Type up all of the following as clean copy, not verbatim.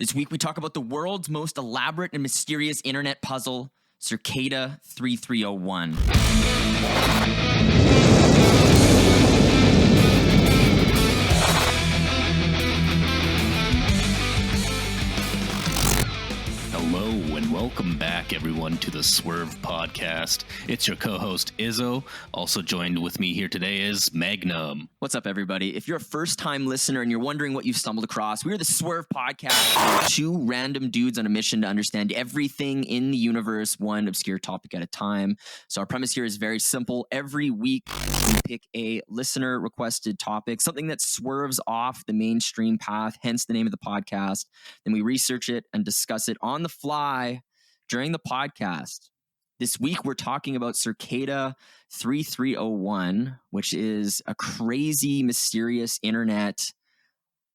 This week, we talk about the world's most elaborate and mysterious internet puzzle, Cicada 3301. Hello and welcome back, everyone, to the Swerve podcast. It's your co-host, Izzo. Also joined with me here today is Magnum. What's up, everybody? If you're a first-time listener and you're wondering what you've stumbled across, we're the Swerve podcast, two random dudes on a mission to understand everything in the universe, one obscure topic at a time. So our premise here is very simple. Every week, we pick a listener-requested topic, something that swerves off the mainstream path, hence the name of the podcast. Then we research it and discuss it on the fly during the podcast. This week, we're talking about Cicada 3301, which is a crazy, mysterious internet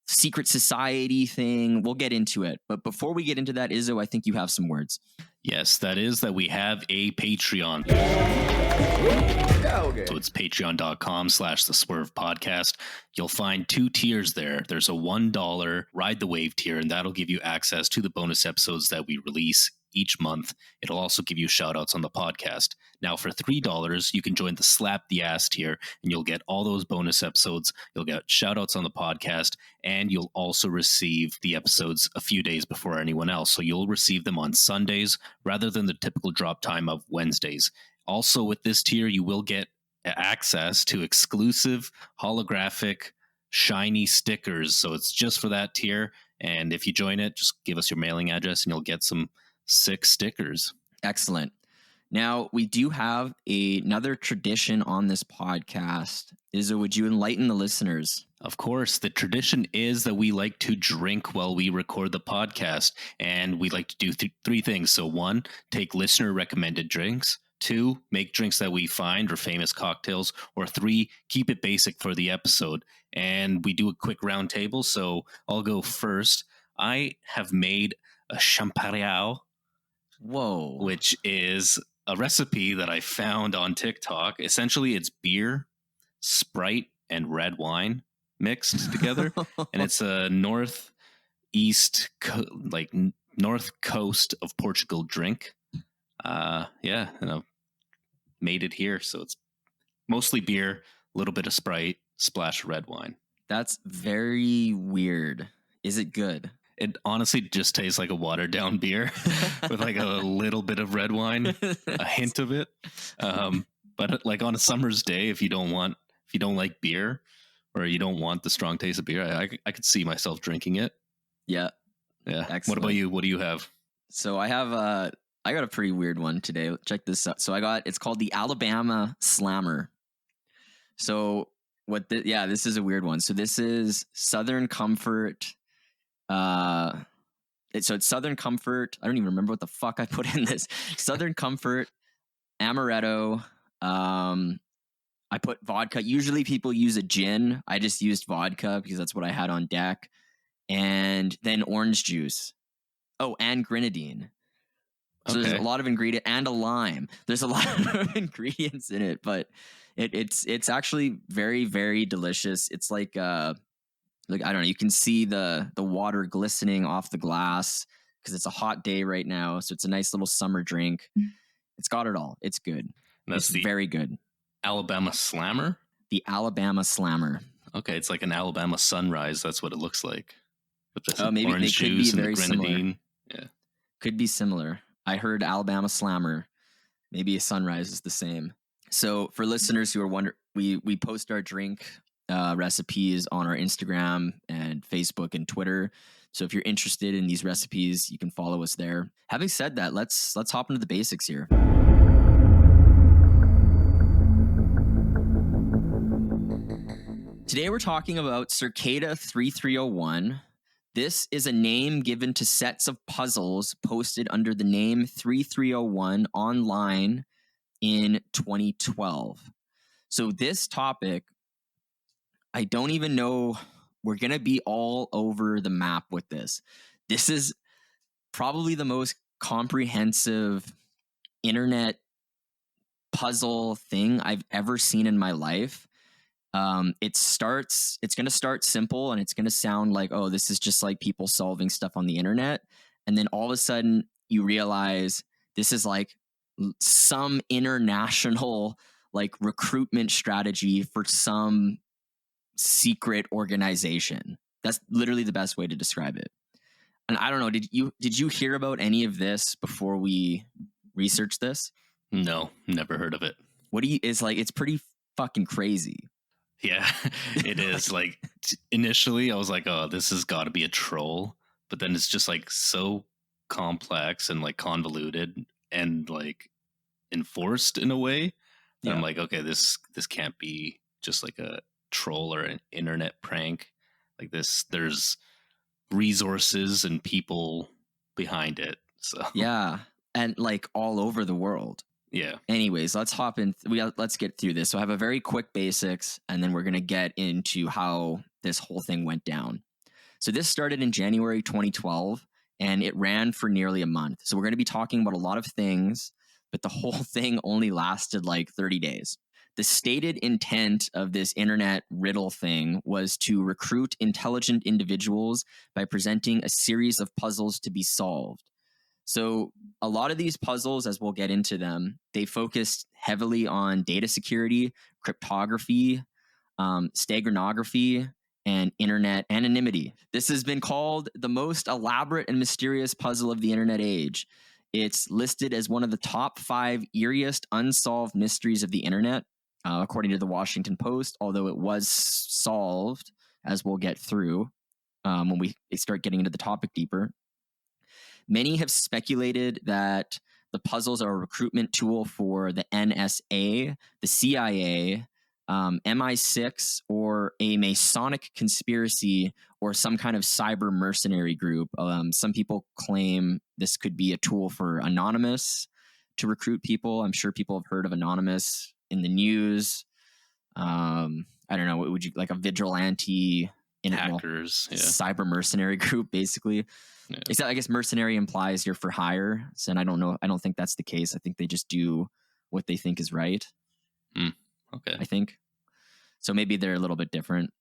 secret society thing. We'll get into it. But before we get into that, Izzo, I think you have some words. Yes, that we have a Patreon. So it's patreon.com/the Swerve podcast. You'll find two tiers there. There's a $1 Ride the Wave tier, and that'll give you access to the bonus episodes that we release each month. It'll also give you shout outs on the podcast. Now for $3, you can join the Slap the Ass tier, and you'll get all those bonus episodes. You'll get shout outs on the podcast, and you'll also receive the episodes a few days before anyone else. So you'll receive them on Sundays rather than the typical drop time of Wednesdays. Also with this tier, you will get access to exclusive holographic shiny stickers. So it's just for that tier. And if you join it, just give us your mailing address and you'll get some sick stickers. Excellent. Now, we do have another tradition on this podcast. Izzo, would you enlighten the listeners? Of course, the tradition is that we like to drink while we record the podcast. And we like to do three things. So one, take listener recommended drinks. Two, make drinks that we find or famous cocktails. Or three, keep it basic for the episode. And we do a quick round table. So I'll go first. I have made a champagne. Whoa. Which is a recipe that I found on TikTok. Essentially, it's beer, Sprite, and red wine mixed together. And it's a north coast of Portugal drink. And I've made it here. So it's mostly beer, a little bit of Sprite, splash of red wine. That's very weird. Is it good? It honestly just tastes like a watered down beer with like a little bit of red wine, a hint of it. But like on a summer's day, if you don't like beer or you don't want the strong taste of beer, I could see myself drinking it. Yeah. Excellent. What about you? What do you have? So I got a pretty weird one today. Check this out. So it's called the Alabama Slammer. So this is a weird one. So this is Southern Comfort. It's Southern Comfort. I don't even remember what the fuck I put in this. Southern Comfort, amaretto. I put vodka. Usually people use a gin. I just used vodka because that's what I had on deck. And then orange juice. Oh, and grenadine. So There's a lot of ingredient and a lime. There's a lot of ingredients in it, but it's actually very, very delicious. It's like I don't know, you can see the water glistening off the glass because it's a hot day right now. So it's a nice little summer drink. It's got it all. It's good. It's very good. Alabama Slammer? The Alabama Slammer. Okay, it's like an Alabama sunrise. That's what it looks like. With the maybe orange they could juice be and very the grenadine. similar. Yeah. Could be similar. I heard Alabama Slammer. Maybe a sunrise is the same. So for listeners who are wondering, we post our drink recipes on our Instagram and Facebook and Twitter. So if you're interested in these recipes, you can follow us there. Having said that, let's hop into the basics here. Today we're talking about Cicada 3301. This is a name given to sets of puzzles posted under the name 3301 online in 2012. So this topic, I don't even know, we're going to be all over the map with this. This is probably the most comprehensive internet puzzle thing I've ever seen in my life. It's going to start simple, and it's going to sound like, oh, this is just like people solving stuff on the internet. And then all of a sudden you realize this is like some international like recruitment strategy for some secret organization. That's literally the best way to describe it. And I don't know, did you hear about any of this before we researched this? No, never heard of it. It's pretty fucking crazy. Yeah, it is. Like initially I was like, oh, this has got to be a troll, but then it's just like so complex and like convoluted and like enforced in a way that I'm like, okay, this can't be just like a troll or an internet prank. Like this, there's resources and people behind it. So yeah, and like all over the world. Yeah. Anyways, let's hop in. Let's get through this. So I have a very quick basics, and then we're going to get into how this whole thing went down. So this started in January 2012, and it ran for nearly a month. So we're going to be talking about a lot of things, but the whole thing only lasted like 30 days. The stated intent of this internet riddle thing was to recruit intelligent individuals by presenting a series of puzzles to be solved. So a lot of these puzzles, as we'll get into them, they focused heavily on data security, cryptography, steganography, and internet anonymity. This has been called the most elaborate and mysterious puzzle of the internet age. It's listed as one of the top 5 eeriest unsolved mysteries of the internet, according to the Washington Post, although it was solved, as we'll get through when we start getting into the topic deeper. Many have speculated that the puzzles are a recruitment tool for the NSA, the CIA, MI6, or a Masonic conspiracy, or some kind of cyber mercenary group. Some people claim this could be a tool for Anonymous to recruit people. I'm sure people have heard of Anonymous in the news. I don't know. What would you like, a vigilante hackers, cyber mercenary group, basically? Yeah. Except I guess mercenary implies you're for hire. So, and I don't know. I don't think that's the case. I think they just do what they think is right. Okay. I think. So maybe they're a little bit different.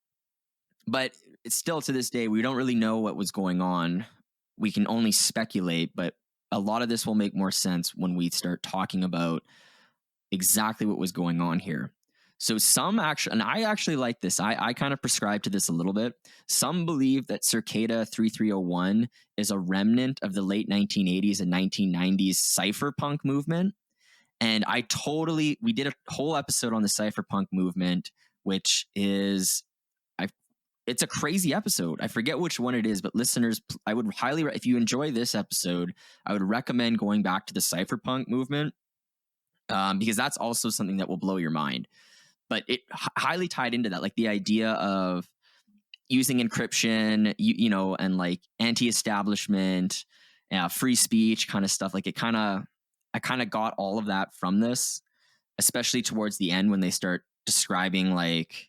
But it's still, to this day, we don't really know what was going on. We can only speculate, but a lot of this will make more sense when we start talking about exactly what was going on here. So some actually, and I actually like this. I kind of prescribe to this a little bit. Some believe that Cicada 3301 is a remnant of the late 1980s and 1990s cypherpunk movement. And we did a whole episode on the cypherpunk movement, which is, it's a crazy episode. I forget which one it is, but listeners, I would highly, if you enjoy this episode, I would recommend going back to the cypherpunk movement, because that's also something that will blow your mind. But it highly tied into that, like the idea of using encryption, and like anti-establishment, free speech kind of stuff. Like I kind of got all of that from this, especially towards the end when they start describing, like,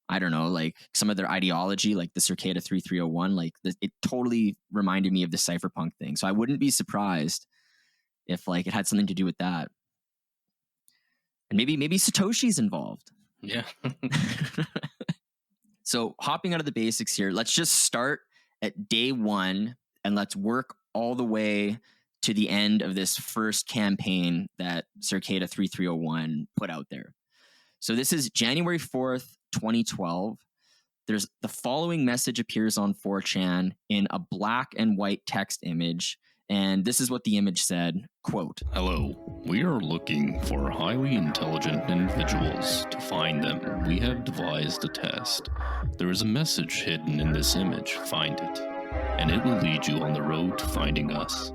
I don't know, like some of their ideology, like the Cicada 3301. Like it totally reminded me of the cypherpunk thing. So I wouldn't be surprised if like it had something to do with that. And maybe Satoshi's involved. Yeah. So hopping out of the basics here, let's just start at day 1 and let's work all the way to the end of this first campaign that Cicada 3301 put out there. So this is January 4th, 2012. There's the following message appears on 4chan in a black and white text image. And this is what the image said, quote, "Hello, we are looking for highly intelligent individuals. To find them, we have devised a test. There is a message hidden in this image. Find it, and it will lead you on the road to finding us.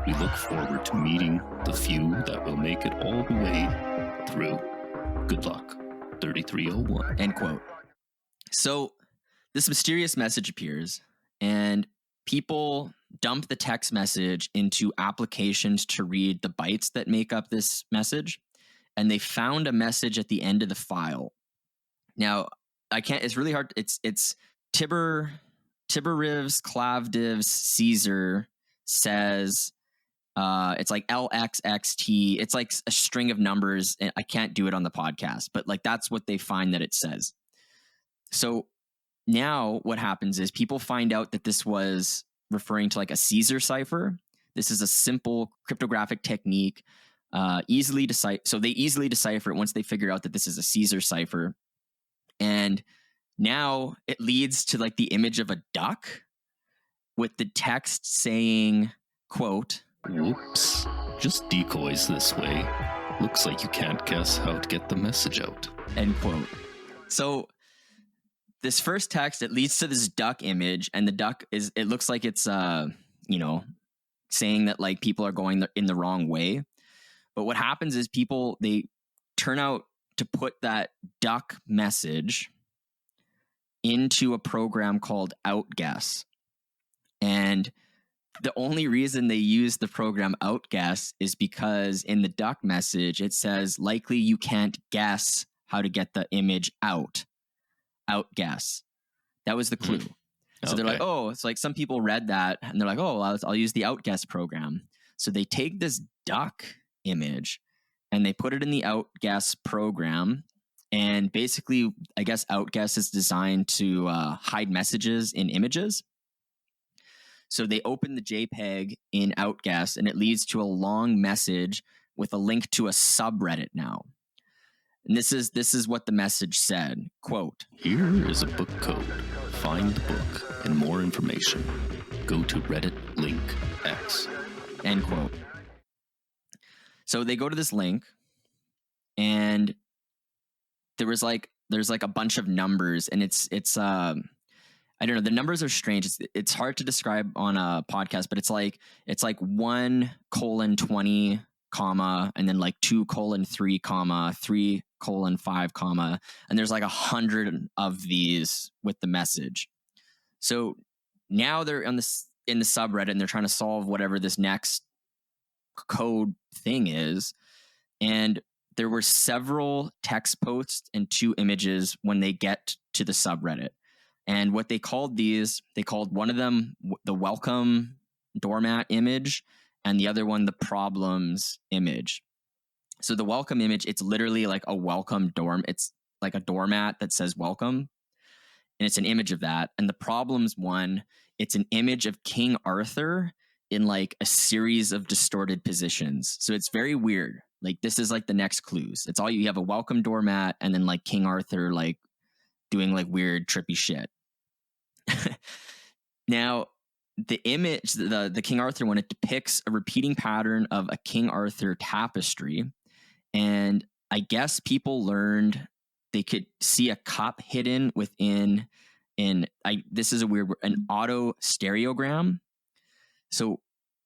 We look forward to meeting the few that will make it all the way through. Good luck, 3301. End quote. So this mysterious message appears, and people dump the text message into applications to read the bytes that make up this message, and they found a message at the end of the file. Now, it's really hard. It's Tiberivs Clavdivs Caesar says It's like LXXT. It's like a string of numbers. And I can't do it on the podcast, but like that's what they find that it says. So now what happens is people find out that this was referring to like a Caesar cipher. This is a simple cryptographic technique, easily decipher. So they easily decipher it once they figure out that this is a Caesar cipher. And now it leads to like the image of a duck with the text saying, quote, "Whoops, just decoys this way. Looks like you can't guess how to get the message out," end quote. So this first text, it leads to this duck image, and the duck it looks like it's, saying that like people are going in the wrong way. But what happens is they turn out to put that duck message into a program called Outguess. And the only reason they use the program Outguess is because in the duck message, it says, likely you can't guess how to get the image out. Outguess. That was the clue. So they're like, oh, it's like some people read that and they're like, oh, I'll use the Outguess program. So they take this duck image and they put it in the Outguess program. And basically, I guess Outguess is designed to hide messages in images. So they open the JPEG in Outguess and it leads to a long message with a link to a subreddit now. And this is what the message said, quote, "Here is a book code. Find the book and more information. Go to Reddit link X," end quote. So they go to this link and there's like a bunch of numbers and it's I don't know, the numbers are strange. It's hard to describe on a podcast, but it's like 1:20, comma, and then like 2:3, comma, 3:5, comma, and there's like 100 of these with the message. So now they're in the subreddit and they're trying to solve whatever this next code thing is. And there were several text posts and 2 images when they get to the subreddit. And what they called one of them the welcome doormat image and the other one the problems image. So the welcome image, it's literally like a welcome dorm. It's like a doormat that says welcome. And it's an image of that. And the problems one, it's an image of King Arthur in like a series of distorted positions. So it's very weird. Like this is like the next clues. It's all you have a welcome doormat and then like King Arthur like doing like weird trippy shit. Now the image, the King Arthur one, it depicts a repeating pattern of a King Arthur tapestry. And I guess people learned they could see a cup hidden within this is a weird word, an auto stereogram. So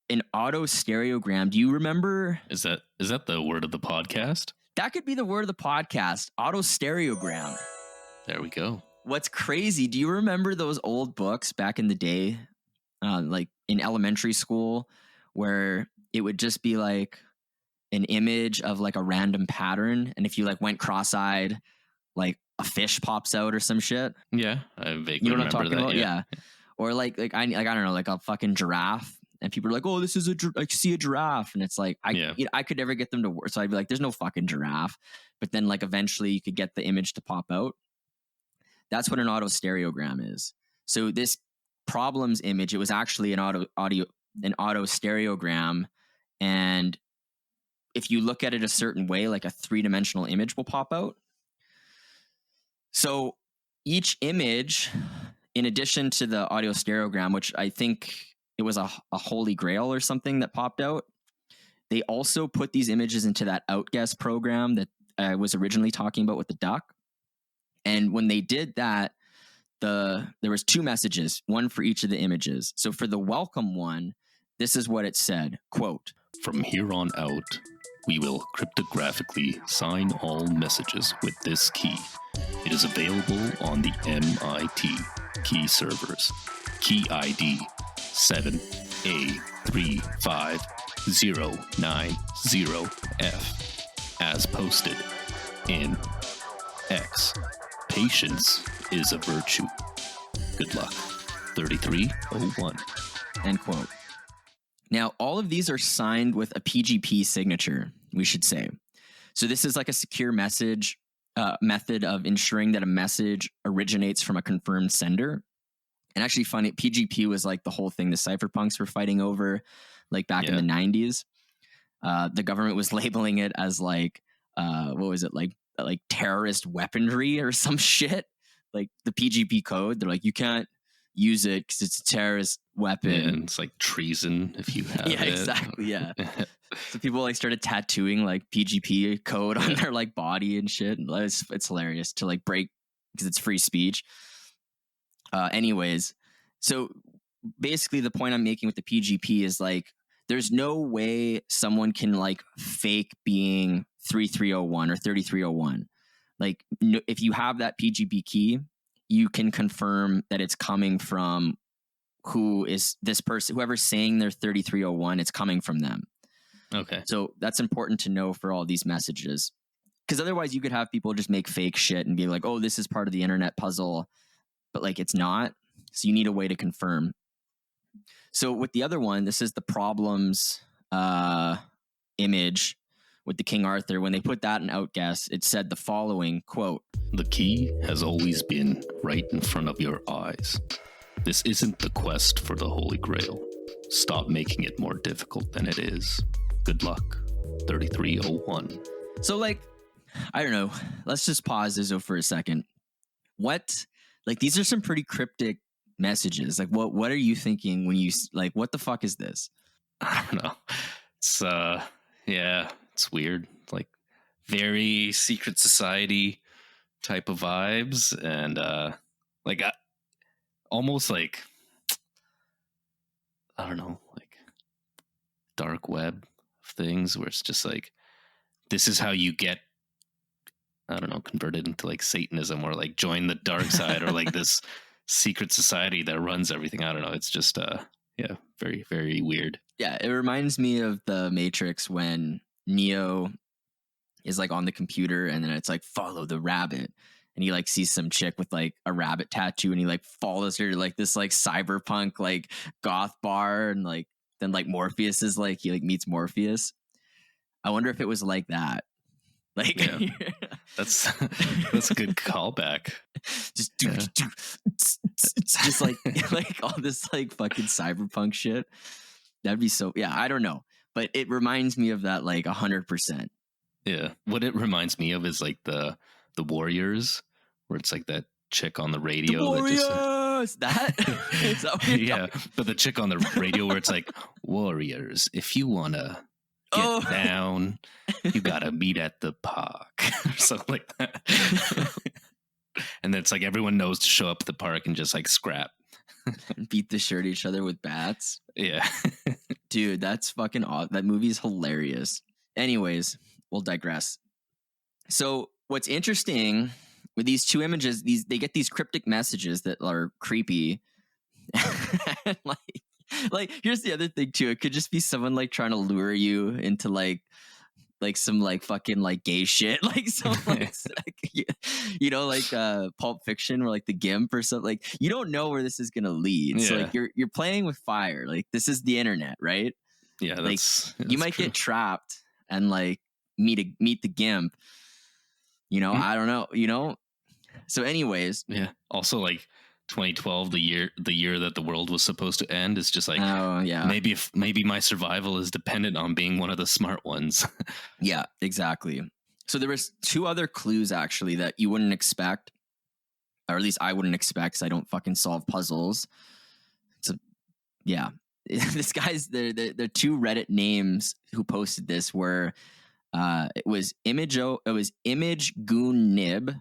an auto stereogram, do you remember? Is that the word of the podcast? That could be the word of the podcast, auto stereogram. There we go. What's crazy, do you remember those old books back in the day, like in elementary school, where it would just be like an image of like a random pattern, and if you like went cross-eyed, like a fish pops out or some shit? Yeah, I vaguely you know what I'm talking about? Yeah. Or I don't know, like a fucking giraffe, and people are like, oh, this is I see a giraffe, and it's like I could never get them to work, so I'd be like, there's no fucking giraffe, but then like eventually you could get the image to pop out. That's what an auto stereogram is. So this problems image, it was actually an auto stereogram, and if you look at it a certain way, like a 3-dimensional image will pop out. So each image, in addition to the audio stereogram, which I think it was a holy grail or something that popped out, they also put these images into that Outguess program that I was originally talking about with the duck. And when they did that, there was 2 messages, one for each of the images. So for the welcome one, this is what it said, quote, "From here on out, we will cryptographically sign all messages with this key. It is available on the MIT key servers. Key ID 7A35090F as posted in X. Patience is a virtue. Good luck. 3301. End quote. Now, all of these are signed with a PGP signature, we should say. So this is like a secure message method of ensuring that a message originates from a confirmed sender. And actually, funny, PGP was like the whole thing the cypherpunks were fighting over, like back in the 90s. The government was labeling it as like, what was it, like terrorist weaponry or some shit. Like the PGP code, they're like, you can't use it because it's a terrorist weapon. Yeah, and it's like treason if you have yeah, it. exactly. Yeah. So people like started tattooing like PGP code on their like body and shit. And it's hilarious to like break because it's free speech. Anyways, so basically the point I'm making with the PGP is like, there's no way someone can like fake being 3301 or 3301. Like if you have that PGP key, you can confirm that it's coming from who is this person, whoever's saying they're 3301, it's coming from them. Okay. So that's important to know for all these messages. Because otherwise you could have people just make fake shit and be like, oh, this is part of the internet puzzle, but like it's not. So you need a way to confirm. So with the other one, this is the problems image with the King Arthur. When they put that in Outguess, it said the following, quote, "The key has always been right in front of your eyes. This isn't the quest for the Holy Grail. Stop making it more difficult than it is. Good luck, 3301. So like, I don't know. Let's just pause Izzo for a second. What, like, these are some pretty cryptic messages. Like, what are you thinking when you like? What the fuck is this? I don't know. It's yeah, it's weird. Like very secret society type of vibes, and like almost like I don't know, like dark web things where it's just like this is how you get, I don't know, converted into like Satanism or like join the dark side or like this secret society that runs everything. I don't know. It's just yeah, very, very weird. Yeah, it reminds me of the Matrix when Neo is like on the computer and then it's like follow the rabbit. And he like sees some chick with like a rabbit tattoo and he like follows her to like this like cyberpunk like goth bar, and like then like Morpheus is like he like meets Morpheus. I wonder if it was like that. Like Yeah. That's a good callback. Just like all this like fucking cyberpunk shit. That'd be so, yeah, I don't know. But it reminds me of that like 100%. Yeah. What it reminds me of is like the Warriors, where it's like that chick on the radio. The Warriors! That is that yeah, but the chick on the radio where it's like, Warriors, if you wanna get down, you gotta meet at the park or something like that. And then it's like everyone knows to show up at the park and just like scrap. Beat the shit at each other with bats. Yeah. Dude, that's fucking awesome. That movie is hilarious. Anyways, we'll digress. So what's interesting with these two images, they get these cryptic messages that are creepy. like here's the other thing too. It could just be someone like trying to lure you into like some like fucking like gay shit, like some like you know, like Pulp Fiction or like the Gimp or something. Like you don't know where this is gonna lead. Yeah. So like you're playing with fire. Like this is the internet, right? Yeah, that's you might true. get trapped and like meet the Gimp. You know, I don't know. You know. So, anyways, yeah. Also, like 2012, the year that the world was supposed to end, is just like, oh yeah, maybe my survival is dependent on being one of the smart ones. Yeah, exactly. So there was two other clues actually that you wouldn't expect, or at least I wouldn't expect, because I don't fucking solve puzzles. So yeah, this guy's the two Reddit names who posted this were it was Image Goon Nib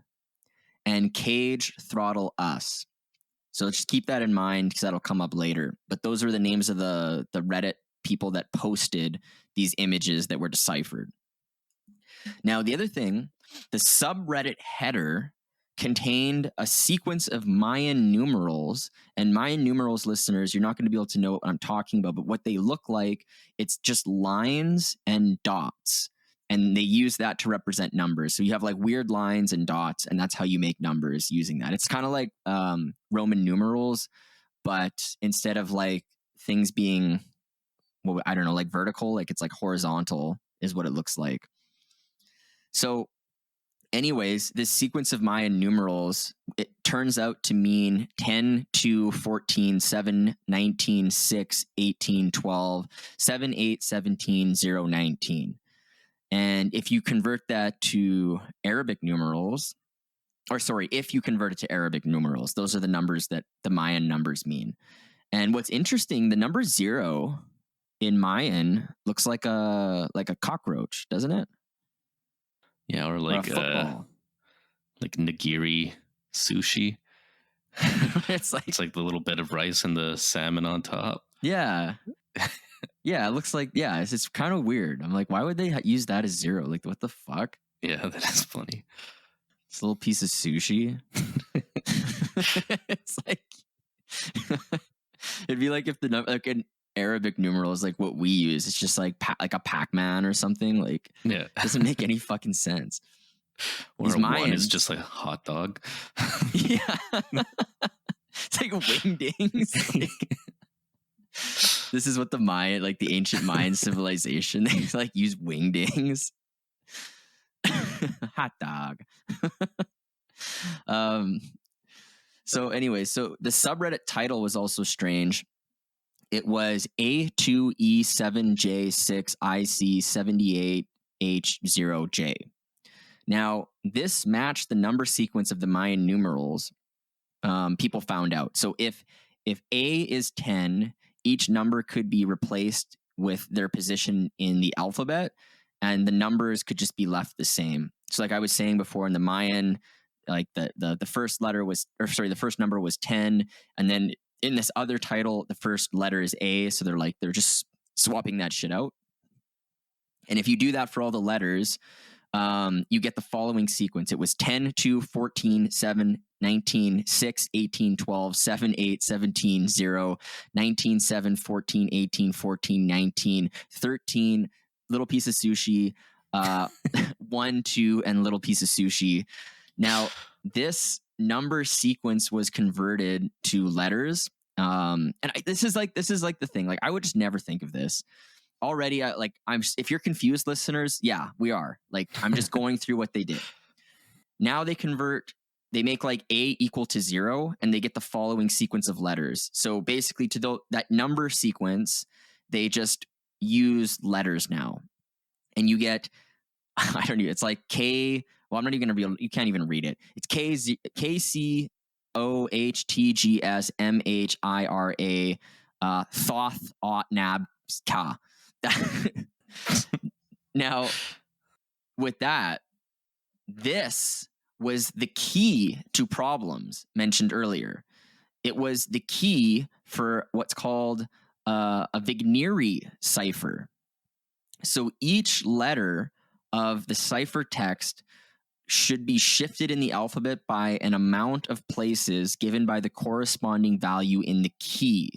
and Cage Throttle Us. So just keep that in mind because that'll come up later. But those are the names of the Reddit people that posted these images that were deciphered. Now, the other thing, the subreddit header contained a sequence of Mayan numerals. And Mayan numerals, listeners, you're not going to be able to know what I'm talking about, but what they look like, it's just lines and dots. And they use that to represent numbers. So you have like weird lines and dots, and that's how you make numbers using that. It's kind of like Roman numerals, but instead of like things being well, I don't know, like vertical, like it's like horizontal is what it looks like. So anyways, this sequence of Mayan numerals, it turns out to mean 10, 2, 14, 7, 19, 6, 18, 12, 7, 8, 17, 0, 19. And if you convert that to Arabic numerals, or sorry, if you convert it to Arabic numerals, those are the numbers that the Mayan numbers mean. And what's interesting, the number 0 in Mayan looks like a cockroach, doesn't it? Yeah, or Or a like football. like nigiri sushi. It's like the little bit of rice and the salmon on top. Yeah. Yeah, it looks like, yeah, it's kind of weird. I'm like, why would they use that as 0? Like, what the fuck? Yeah, that is funny. This little piece of sushi. It's like, it'd be like if the like an Arabic numeral is like what we use. It's just like like a Pac-Man or something. Like, Yeah, it doesn't make any fucking sense. Or These a 1 Mayans- is just like a hot dog. Yeah. It's like wingdings. Like, this is what the Mayan, like the ancient Mayan civilization, they like use wingdings. Hot dog. So anyway, so the subreddit title was also strange. It was A2E7J6IC78H0J. Now, this matched the number sequence of the Mayan numerals. People found out. So if A is 10, each number could be replaced with their position in the alphabet, and the numbers could just be left the same. So like I was saying before, in the Mayan, like the first letter was, or sorry, the first number was 10, and then in this other title, the first letter is A, so they're just swapping that shit out. And if you do that for all the letters, you get the following sequence. It was 10, 2, 14, 7, 19, 6, 18, 12, 7, 8, 17, 0, 19, 7, 14, 18, 14, 19, 13, little piece of sushi, 1, 2, and little piece of sushi. Now, this number sequence was converted to letters. This is like the thing. Like, I would just never think of this. Already, if you're confused, listeners, yeah, we are. Like, I'm just going through what they did. Now they make like A equal to 0, and they get the following sequence of letters. So basically, to that number sequence, they just use letters now, and you get, I don't know, it's like K. Well, I'm not even gonna you can't even read it. It's KCOHTGSMHIRA Thoth Ot Nab Ka. Now, with that, this was the key to problems mentioned earlier. It was the key for what's called a Vigneri cipher. So each letter of the cipher text should be shifted in the alphabet by an amount of places given by the corresponding value in the key.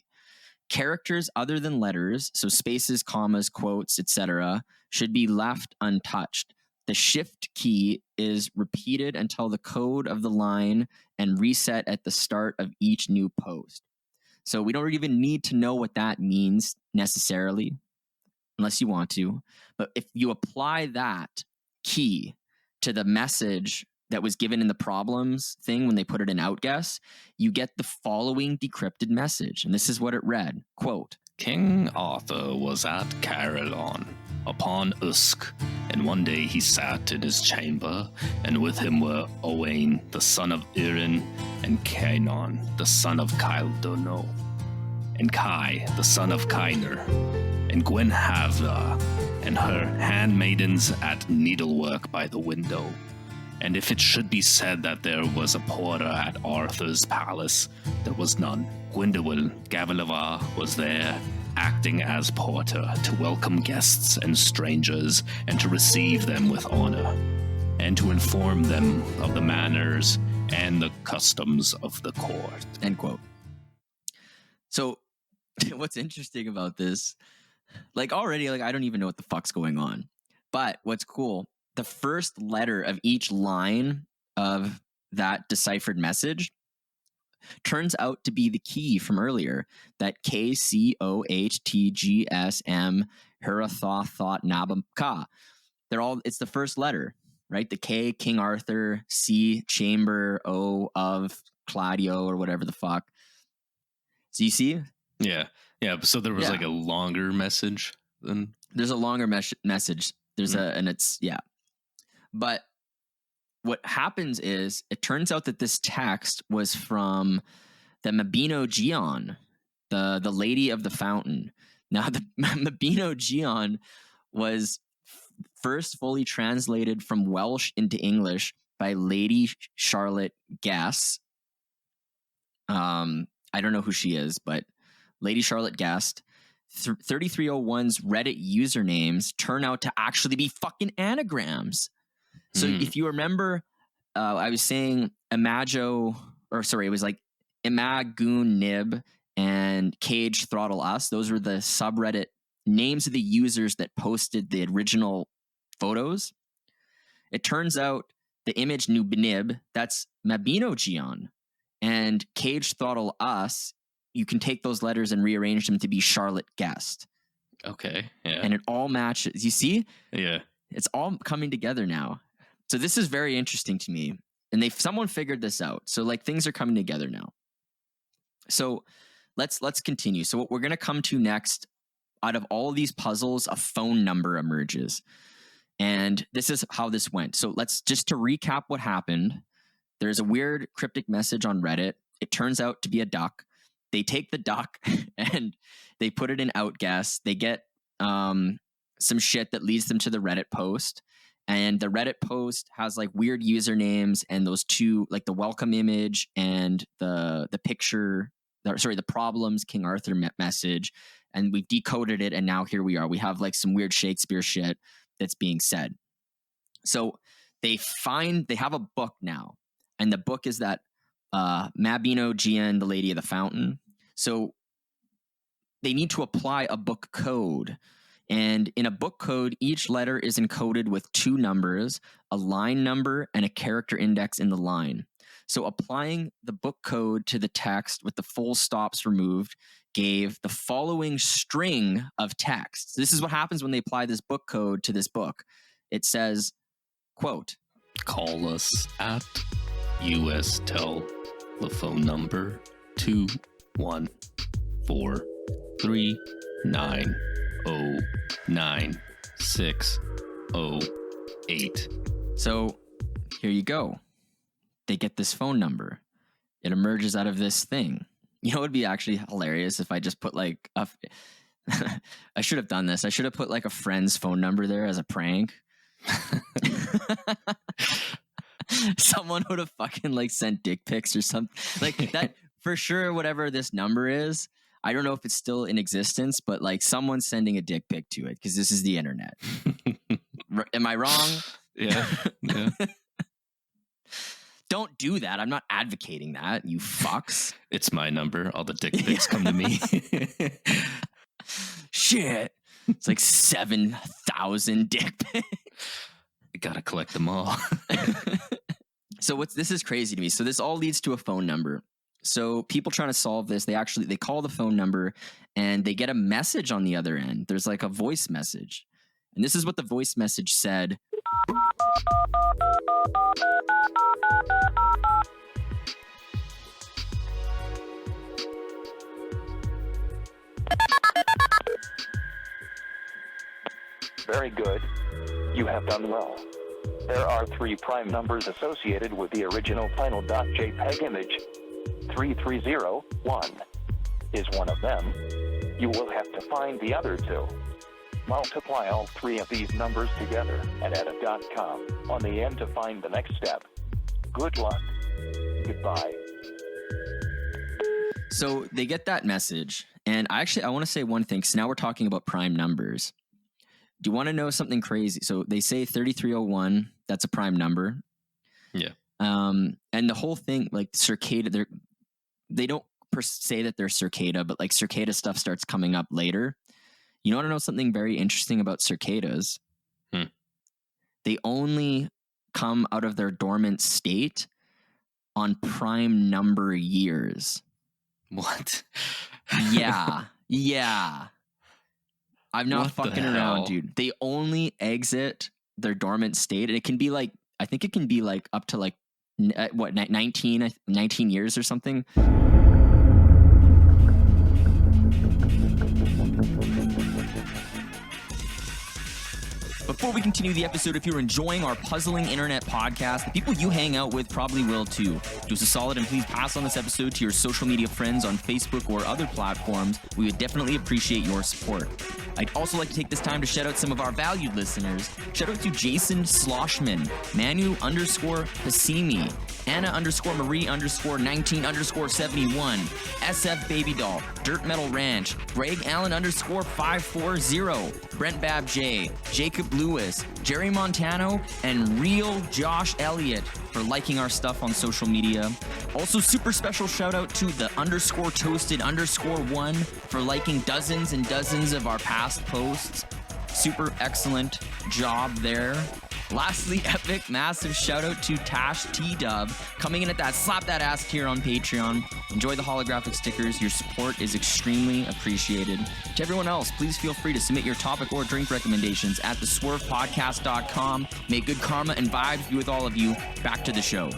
Characters other than letters, so spaces, commas, quotes, etc., should be left untouched. The shift key is repeated until the code of the line and reset at the start of each new post. So we don't even need to know what that means necessarily, unless you want to. But if you apply that key to the message that was given in the problems thing when they put it in outguess, you get the following decrypted message. And this is what it read, quote, King Arthur was at Caerleon upon Usk, and one day he sat in his chamber, and with him were Owain, the son of Irin, and Cainan, the son of Caeldono, and Kai, the son of Cainer, and Gwenhavla, and her handmaidens at needlework by the window. And if it should be said that there was a porter at Arthur's palace, there was none. Gwyndewyn Gavilava was there, acting as porter, to welcome guests and strangers, and to receive them with honor, and to inform them of the manners and the customs of the court. End quote. So what's interesting about this, like already, like I don't even know what the fuck's going on. But what's cool, the first letter of each line of that deciphered message turns out to be the key from earlier, that KCOHTGSM Hiratha Thought Nabaka. It's the first letter, right? The K, King Arthur, C, Chamber, O, of Claudio, or whatever the fuck. So you see? Yeah. So there was like a longer message than. There's a longer message. There's and it's, But what happens is, it turns out that this text was from the Mabinogion, the Lady of the Fountain. Now, the Mabinogion was first fully translated from Welsh into English by Lady Charlotte Guest. I don't know who she is, but Lady Charlotte Guest. 3301's Reddit usernames turn out to actually be fucking anagrams. So if you remember, I was saying it was like Imagoon Nib and Cage Throttle Us. Those were the subreddit names of the users that posted the original photos. It turns out the image Nib, that's Mabinogion, and Cage Throttle Us, you can take those letters and rearrange them to be Charlotte Guest. Okay, yeah. And it all matches. You see? Yeah. It's all coming together now. So this is very interesting to me. And someone figured this out. So like things are coming together now. So let's continue. So what we're going to come to next, out of all of these puzzles, a phone number emerges. And this is how this went. So let's just to recap what happened. There's a weird cryptic message on Reddit. It turns out to be a duck. They take the duck and they put it in Outguess. They get some shit that leads them to the Reddit post. And the Reddit post has like weird usernames, and those two, like the welcome image and the picture, the problems King Arthur message. And we've decoded it, and now here we are. We have like some weird Shakespeare shit that's being said. So they have a book now, and the book is that Mabinogion, the Lady of the Fountain. So they need to apply a book code. And in a book code, each letter is encoded with two numbers, a line number and a character index in the line. So applying the book code to the text with the full stops removed gave the following string of text. This is what happens when they apply this book code to this book. It says, quote, "Call us at US telephone number 21439096008. So here you go. They get this phone number. It emerges out of this thing. You know, it would be actually hilarious if I just put like I should have done this. I should have put like a friend's phone number there as a prank. Someone would have fucking like sent dick pics or something like that. For sure, whatever this number is, I don't know if it's still in existence, but like someone's sending a dick pic to it because this is the internet. Am I wrong? Yeah. Don't do that. I'm not advocating that, you fucks. It's my number. All the dick pics come to me. Shit. It's like 7,000 dick pics. I gotta collect them all. So this is crazy to me. So this all leads to a phone number. So people trying to solve this, they call the phone number and they get a message on the other end. There's like a voice message. And this is what the voice message said. Very good. You have done well. There are 3 prime numbers associated with the original final .jpg image. 3301 is one of them. You will have to find the other 2. Multiply all 3 of these numbers together and add a .com on the end to find the next step. Good luck. Goodbye. So they get that message. And I want to say one thing, because now we're talking about prime numbers. Do you want to know something crazy? So they say 3301, that's a prime number. Yeah. And the whole thing, like Cicada, they don't say that they're Cicada, but like Cicada stuff starts coming up later. You want to know something very interesting about cicadas? They only come out of their dormant state on prime number years. What? Yeah. I'm not fucking around, dude. They only exit their dormant state, and it can be like, I think it can be like up to like 19 years or something. Before we continue the episode, if you're enjoying our puzzling internet podcast, the people you hang out with probably will too. Do us a solid and please pass on this episode to your social media friends on Facebook or other platforms. We would definitely appreciate your support. I'd also like to take this time to shout out some of our valued listeners. Shout out to Jason Sloshman, Manu_Pasimi, Anna_Marie_19_71, SF Baby Doll, Dirt Metal Ranch, Greg Allen _540, Brent Bab J, Jacob Lewis, Jerry Montano, and Real Josh Elliott for liking our stuff on social media. Also, super special shout out to the _toasted_1 for liking dozens and dozens of our past posts. Super excellent job there. Lastly, epic, massive shout out to Tash T-Dub coming in at that slap that ass tier on Patreon. Enjoy the holographic stickers. Your support is extremely appreciated. To everyone else, please feel free to submit your topic or drink recommendations at theswervepodcast.com. May good karma and vibes be with all of you. Back to the show.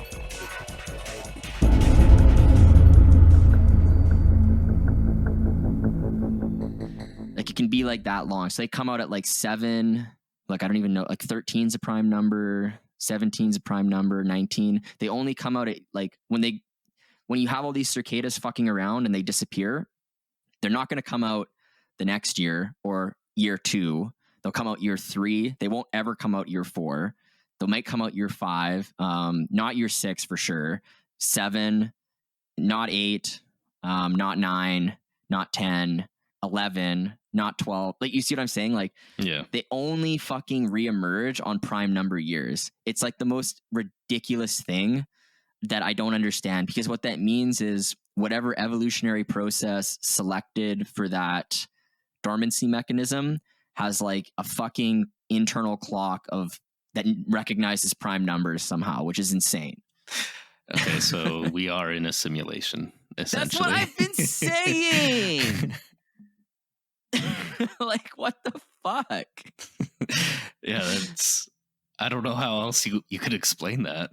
Like, it can be like that long. So they come out at like 7. Like, I don't even know, like 13's a prime number, 17's a prime number, 19. They only come out at like, when you have all these cicadas fucking around and they disappear, they're not going to come out the next year or year 2. They'll come out year 3. They won't ever come out year 4. They might come out year 5, not year 6 for sure, 7, not 8, not 9, not 10, 11, not 12. Like, you see what I'm saying? Like, yeah, they only fucking reemerge on prime number years. It's like the most ridiculous thing that I don't understand, because what that means is whatever evolutionary process selected for that dormancy mechanism has like a fucking internal clock of that recognizes prime numbers somehow, which is insane. Okay, so we are in a simulation, essentially. That's what I've been saying. Like, what the fuck? Yeah, I don't know how else you could explain that.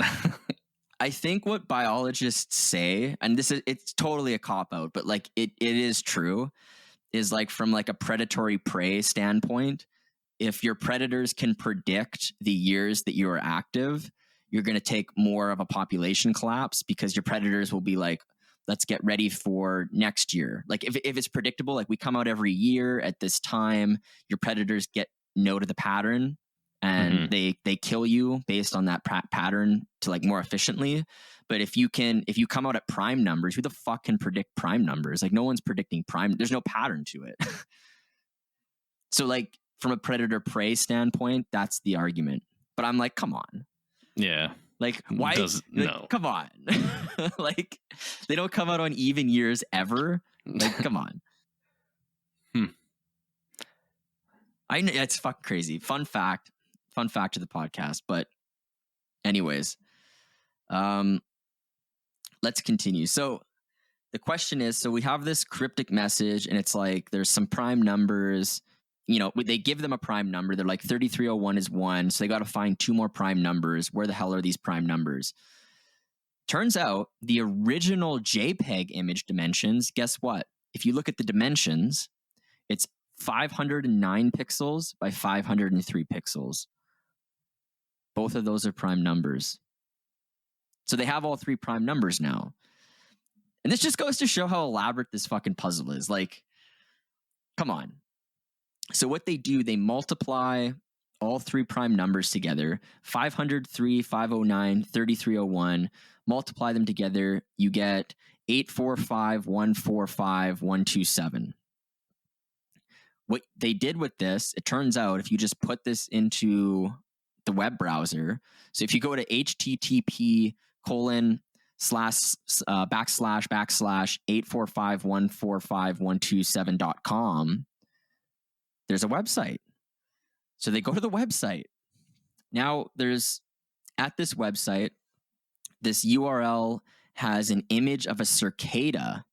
I think what biologists say, and it's totally a cop-out, but like it is true, is like from like a predatory prey standpoint, if your predators can predict the years that you are active, you're going to take more of a population collapse, because your predators will be like, let's get ready for next year. Like, if it's predictable, like we come out every year at this time, your predators get note of the pattern and they kill you based on that pattern to like more efficiently. But if you come out at prime numbers, who the fuck can predict prime numbers? Like, no one's predicting prime. There's no pattern to it. So like, from a predator prey standpoint, that's the argument. But I'm like, come on. Yeah. Like, why? No. Come on. Like, they don't come out on even years ever. Like, come on. I know it's fucking crazy. Fun fact of the podcast. But anyways, let's continue. So the question is, so we have this cryptic message, and it's like, there's some prime numbers. You know, they give them a prime number. They're like 3301 is 1. So they got to find 2 more prime numbers. Where the hell are these prime numbers? Turns out the original JPEG image dimensions, guess what? If you look at the dimensions, it's 509 pixels by 503 pixels. Both of those are prime numbers. So they have all 3 prime numbers now. And this just goes to show how elaborate this fucking puzzle is. Like, come on. So what they do, they multiply all 3 prime numbers together, 503, 509, 3301, multiply them together, you get 845, 145, 127. What they did with this, it turns out, if you just put this into the web browser, so if you go to http://845.145.127.com, there's a website. So they go to the website. Now there's, at this website, this URL has an image of a cicada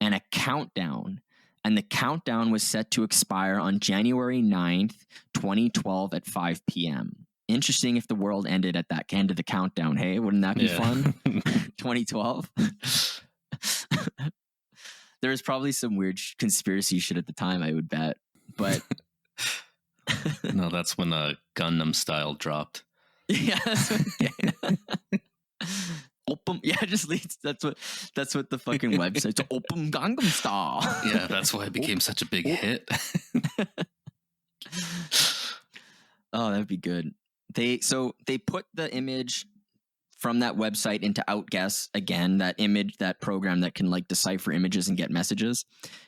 and a countdown. And the countdown was set to expire on January 9th, 2012 at 5 p.m. Interesting if the world ended at that end of the countdown. Hey, wouldn't that be fun? 2012. There was probably some weird conspiracy shit at the time, I would bet. But no, that's when Gundam Style dropped. Yeah. Open, yeah, just leads. That's what the fucking website's Open Gangnam Style. Yeah, that's why it became such a big hit. Oh, that'd be good. They put the image from that website into Outguess again, that program that can like decipher images and get messages,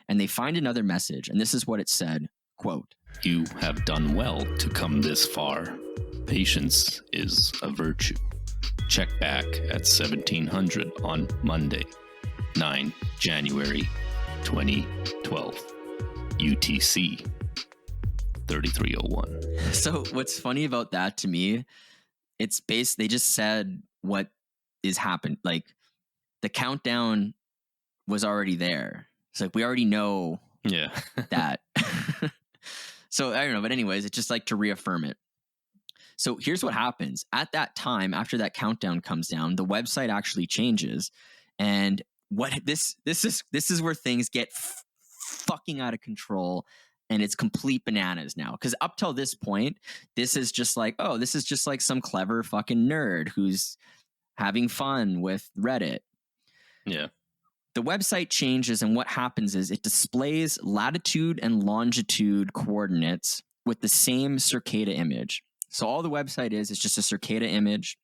and they find another message, and this is what it said, quote, "You have done well to come this far. Patience is a virtue. Check back at 1700 on Monday, 9 January 2012, UTC 3301. So what's funny about that to me, it's they just said what is happened. Like the countdown was already there. It's like, we already know that. So I don't know. But anyways, it's just like to reaffirm it. So here's what happens. At that time, after that countdown comes down, the website actually changes. And what this is where things get fucking out of control. And it's complete bananas now. Because up till this point, this is just like some clever fucking nerd who's having fun with Reddit. Yeah. The website changes, and what happens is it displays latitude and longitude coordinates with the same cicada image. So all the website is just a cicada image,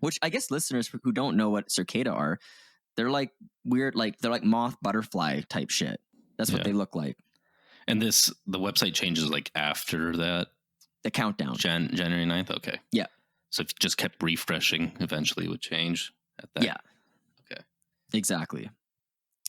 which I guess listeners who don't know what cicada are, they're like weird, like they're like moth butterfly type shit. That's what they look like. And the website changes like after that? The countdown. January 9th? Okay. Yeah. So if you just kept refreshing, eventually it would change at that? Yeah. Okay. Exactly.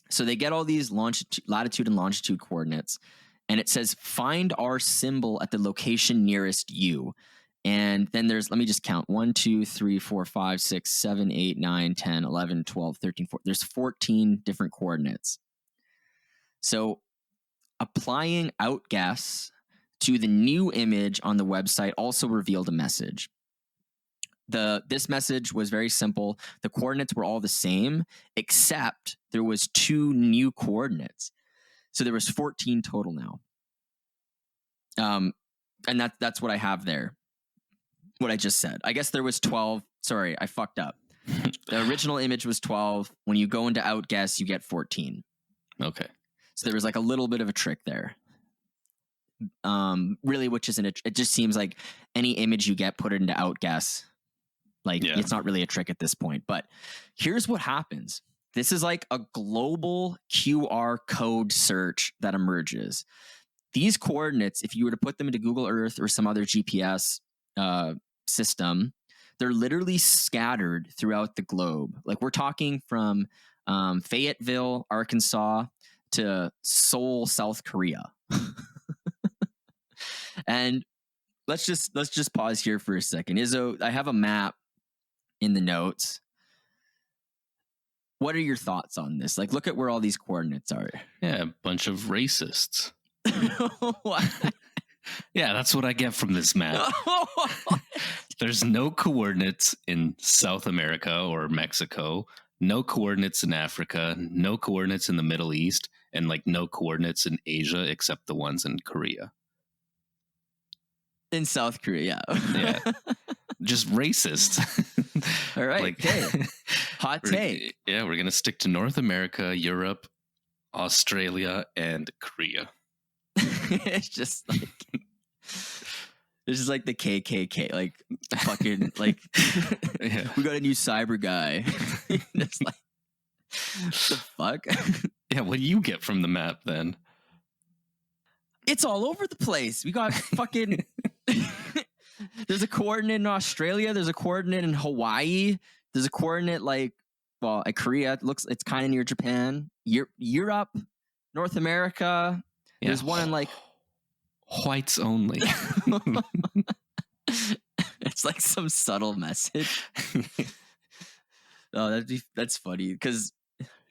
So they get all these latitude and longitude coordinates, and it says, find our symbol at the location nearest you. And then there's, let me just count, 1, 2, 3, 4, 5, 6, 7, 8, 9, 10, 11, 12, 13, 14. There's 14 different coordinates. So applying outguess to the new image on the website also revealed a message. This message was very simple. The coordinates were all the same, except there was 2 new coordinates. So there was 14 total now. And that's what I have there. What I just said. I guess there was 12. Sorry, I fucked up. The original image was 12. When you go into outguess, you get 14. Okay. So there was like a little bit of a trick there. Really, which isn't it just seems like any image you get, put it into outguess. Like it's not really a trick at this point. But here's what happens. This is like a global QR code search that emerges. These coordinates, if you were to put them into Google Earth or some other GPS system, they're literally scattered throughout the globe. Like we're talking from Fayetteville, Arkansas to Seoul, South Korea. And let's just pause here for a second. Izzo, I have a map in the notes. What are your thoughts on this? Like, look at where all these coordinates are. Yeah, a bunch of racists. What? Yeah, that's what I get from this map. There's no coordinates in South America or Mexico, no coordinates in Africa, no coordinates in the Middle East, and like no coordinates in Asia except the ones in Korea. In South Korea, yeah. Just racist. All right. Like, okay. Hot take. Yeah, we're going to stick to North America, Europe, Australia, and Korea. It's just like this is like the KKK, like fucking like we got a new cyber guy. It's like the fuck. Yeah, what do you get from the map then? It's all over the place. We got fucking. There's a coordinate in Australia. There's a coordinate in Hawaii. There's a coordinate at Korea. It's kind of near Japan. Europe, North America. Yeah. There's one in like whites only. It's like some subtle message. Oh, that's funny because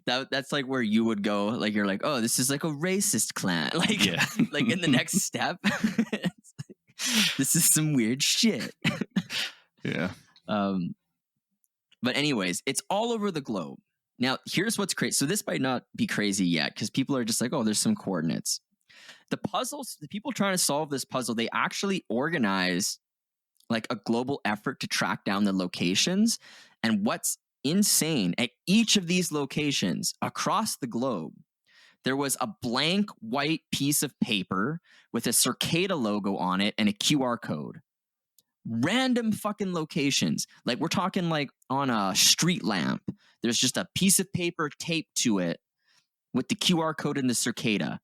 that's like where you would go. Like you're like, oh, this is like a racist clan. Like, Yeah. like in the next step, it's like, this is some weird shit. Yeah. But anyways, it's all over the globe. Now, here's what's crazy. So this might not be crazy yet because people are just like, oh, there's some coordinates. The people trying to solve this puzzle, they actually organize like a global effort to track down the locations. And what's insane, at each of these locations across the globe, there was a blank white piece of paper with a Cicada logo on it and a QR code. Random fucking locations. Like we're talking like on a street lamp. There's just a piece of paper taped to it with the QR code and the Cicada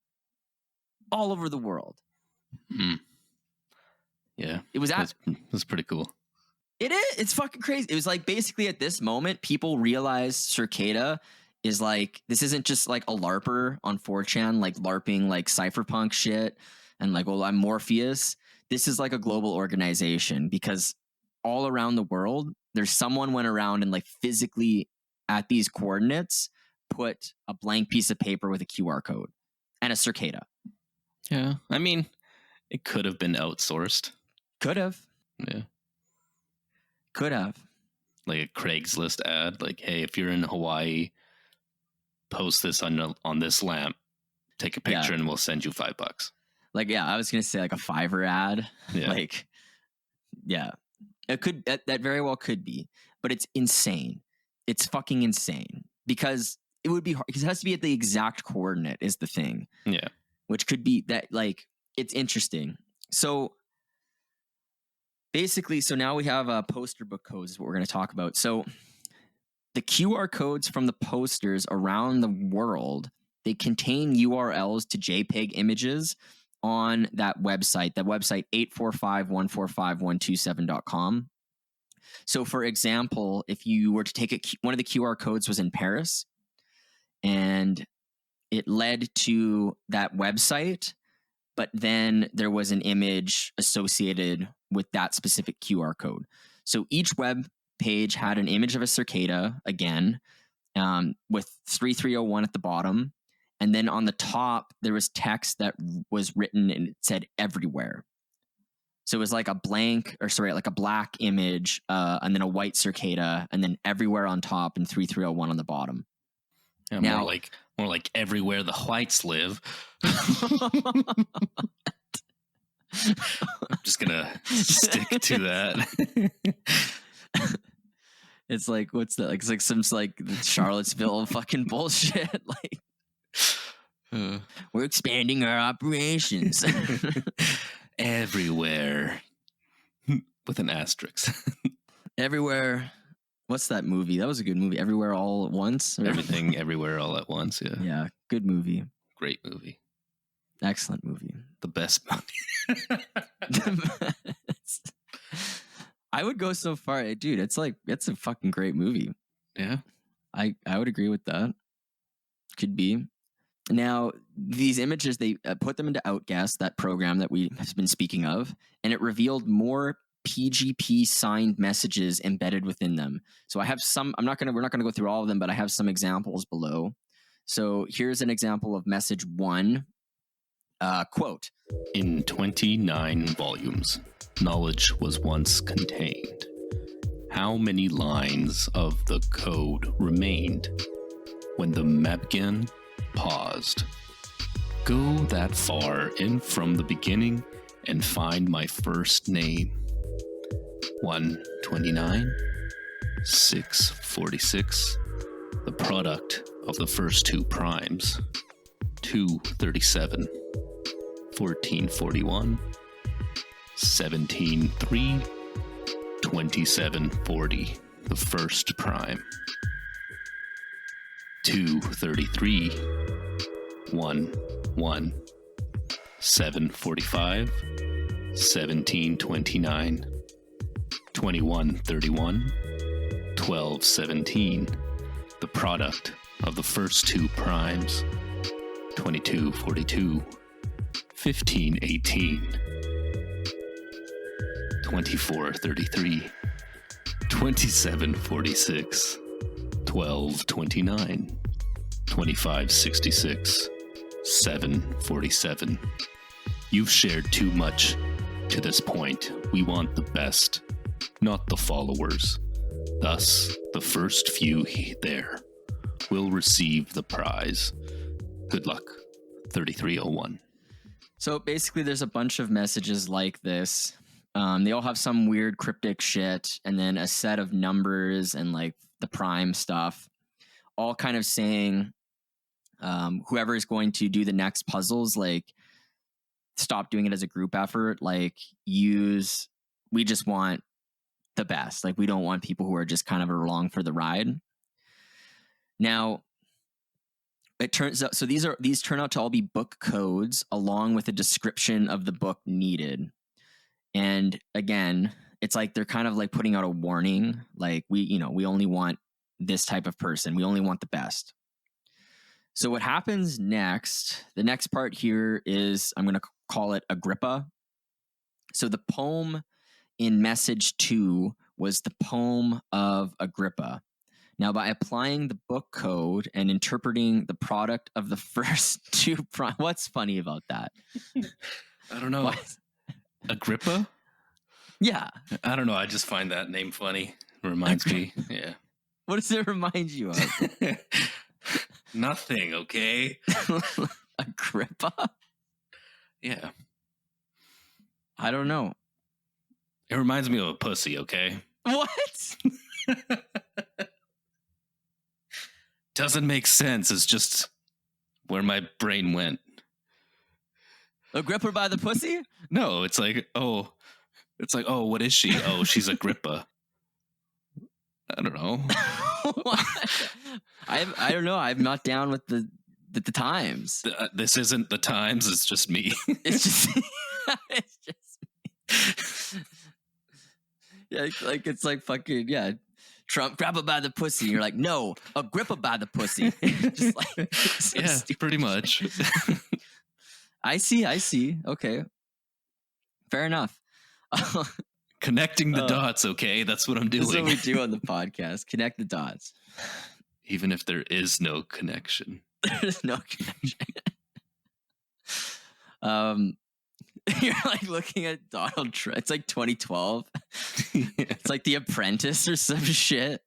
all over the world. Yeah. It was that's pretty cool. It is. It's fucking crazy. It was like basically at this moment, people realize Cicada is like, this isn't just like a LARPer on 4chan, like LARPing like cypherpunk shit and like, well, I'm Morpheus. This is like a global organization because all around the world, there's someone went around and like physically at these coordinates put a blank piece of paper with a QR code and a Cicada. Yeah. I mean, it could have been outsourced. Could have. Yeah. Could have. Like a Craigslist ad. Like, hey, if you're in Hawaii, post this on this lamp, take a picture and we'll send you $5. Like, yeah, I was going to say like a Fiverr ad. Yeah. Like, yeah, it could, that very well could be, but it's insane. It's fucking insane because it would be hard because it has to be at the exact coordinate is the thing. Yeah. Which could be that, like, it's interesting. So basically, so now we have poster book codes is what we're going to talk about. So the QR codes from the posters around the world, they contain URLs to JPEG images on that website 845.145.127.com. So for example, if you were to take one of the QR codes was in Paris and it led to that website, but then there was an image associated with that specific QR code. So each web page had an image of a Cicada again, with 3301 at the bottom. And then on the top, there was text that was written and it said everywhere. So it was like a black image, and then a white Cicada, and then everywhere on top and 3301 on the bottom. Yeah, now, more like everywhere the whites live. I'm just gonna stick to that. It's like, what's that? Like, it's like some like Charlottesville fucking bullshit. Like, we're expanding our operations everywhere with an asterisk. Everywhere. What's that movie? That was a good movie. Everywhere All at Once. Everything Everywhere All at Once. Yeah. Yeah. Good movie. Great movie. Excellent movie. The best movie. I would go so far, dude. It's a fucking great movie. Yeah. I would agree with that. Could be. Now, these images, they put them into Outguess, that program that we have been speaking of, and it revealed more PGP signed messages embedded within them. So I have some, we're not going to go through all of them, but I have some examples below. So here's an example of message 1. Quote, in 29 volumes, knowledge was once contained. How many lines of the code remained when the Mabgen paused? Go that far in from the beginning and find my first name. 129, 646, the product of the first two primes. 237, 1441, 17.3, 2740, the first prime. 233, 1, 745, 1729, 2131, 1217, the product of the first two primes. 2242, 1518, 2433, 2746, 1229, 2566, 747. You've shared too much to this point. We want the best, not the followers. Thus, the first few there will receive the prize. Good luck, 3301. So basically, there's a bunch of messages like this. They all have some weird cryptic shit, and then a set of numbers and like the prime stuff, all kind of saying whoever is going to do the next puzzles, like, stop doing it as a group effort. Like, we just want the best. Like, we don't want people who are just kind of along for the ride. Now, it turns out, so these turn out to all be book codes along with a description of the book needed. And again, it's like they're kind of like putting out a warning. Like, we only want this type of person. We only want the best. So what happens next, the next part here is, I'm going to call it Agrippa. So the poem in message 2 was the poem of Agrippa. Now, by applying the book code and interpreting the product of the first two what's funny about that? I don't know. What? Agrippa? Yeah. I don't know. I just find that name funny. It reminds me. Yeah. What does it remind you of? Nothing, okay? Agrippa? Yeah. I don't know. It reminds me of a pussy, okay? What? Doesn't make sense. It's just where my brain went. Agrippa by the pussy? No, it's like, oh, what is she? Oh, she's Agrippa. I don't know. I don't know. I'm not down with the times. This isn't the times. It's just me. It's just me. Yeah, like it's like fucking Trump, grab her by the pussy. You're like, no, Agrippa by the pussy. Just like, so yeah, stupid. Pretty much. I see. Okay, fair enough. Connecting the dots, okay? That's what I'm doing. That's what we do on the podcast. Connect the dots. Even if there is no connection. There's no connection. You're like looking at Donald Trump. It's like 2012. It's like The Apprentice or some shit.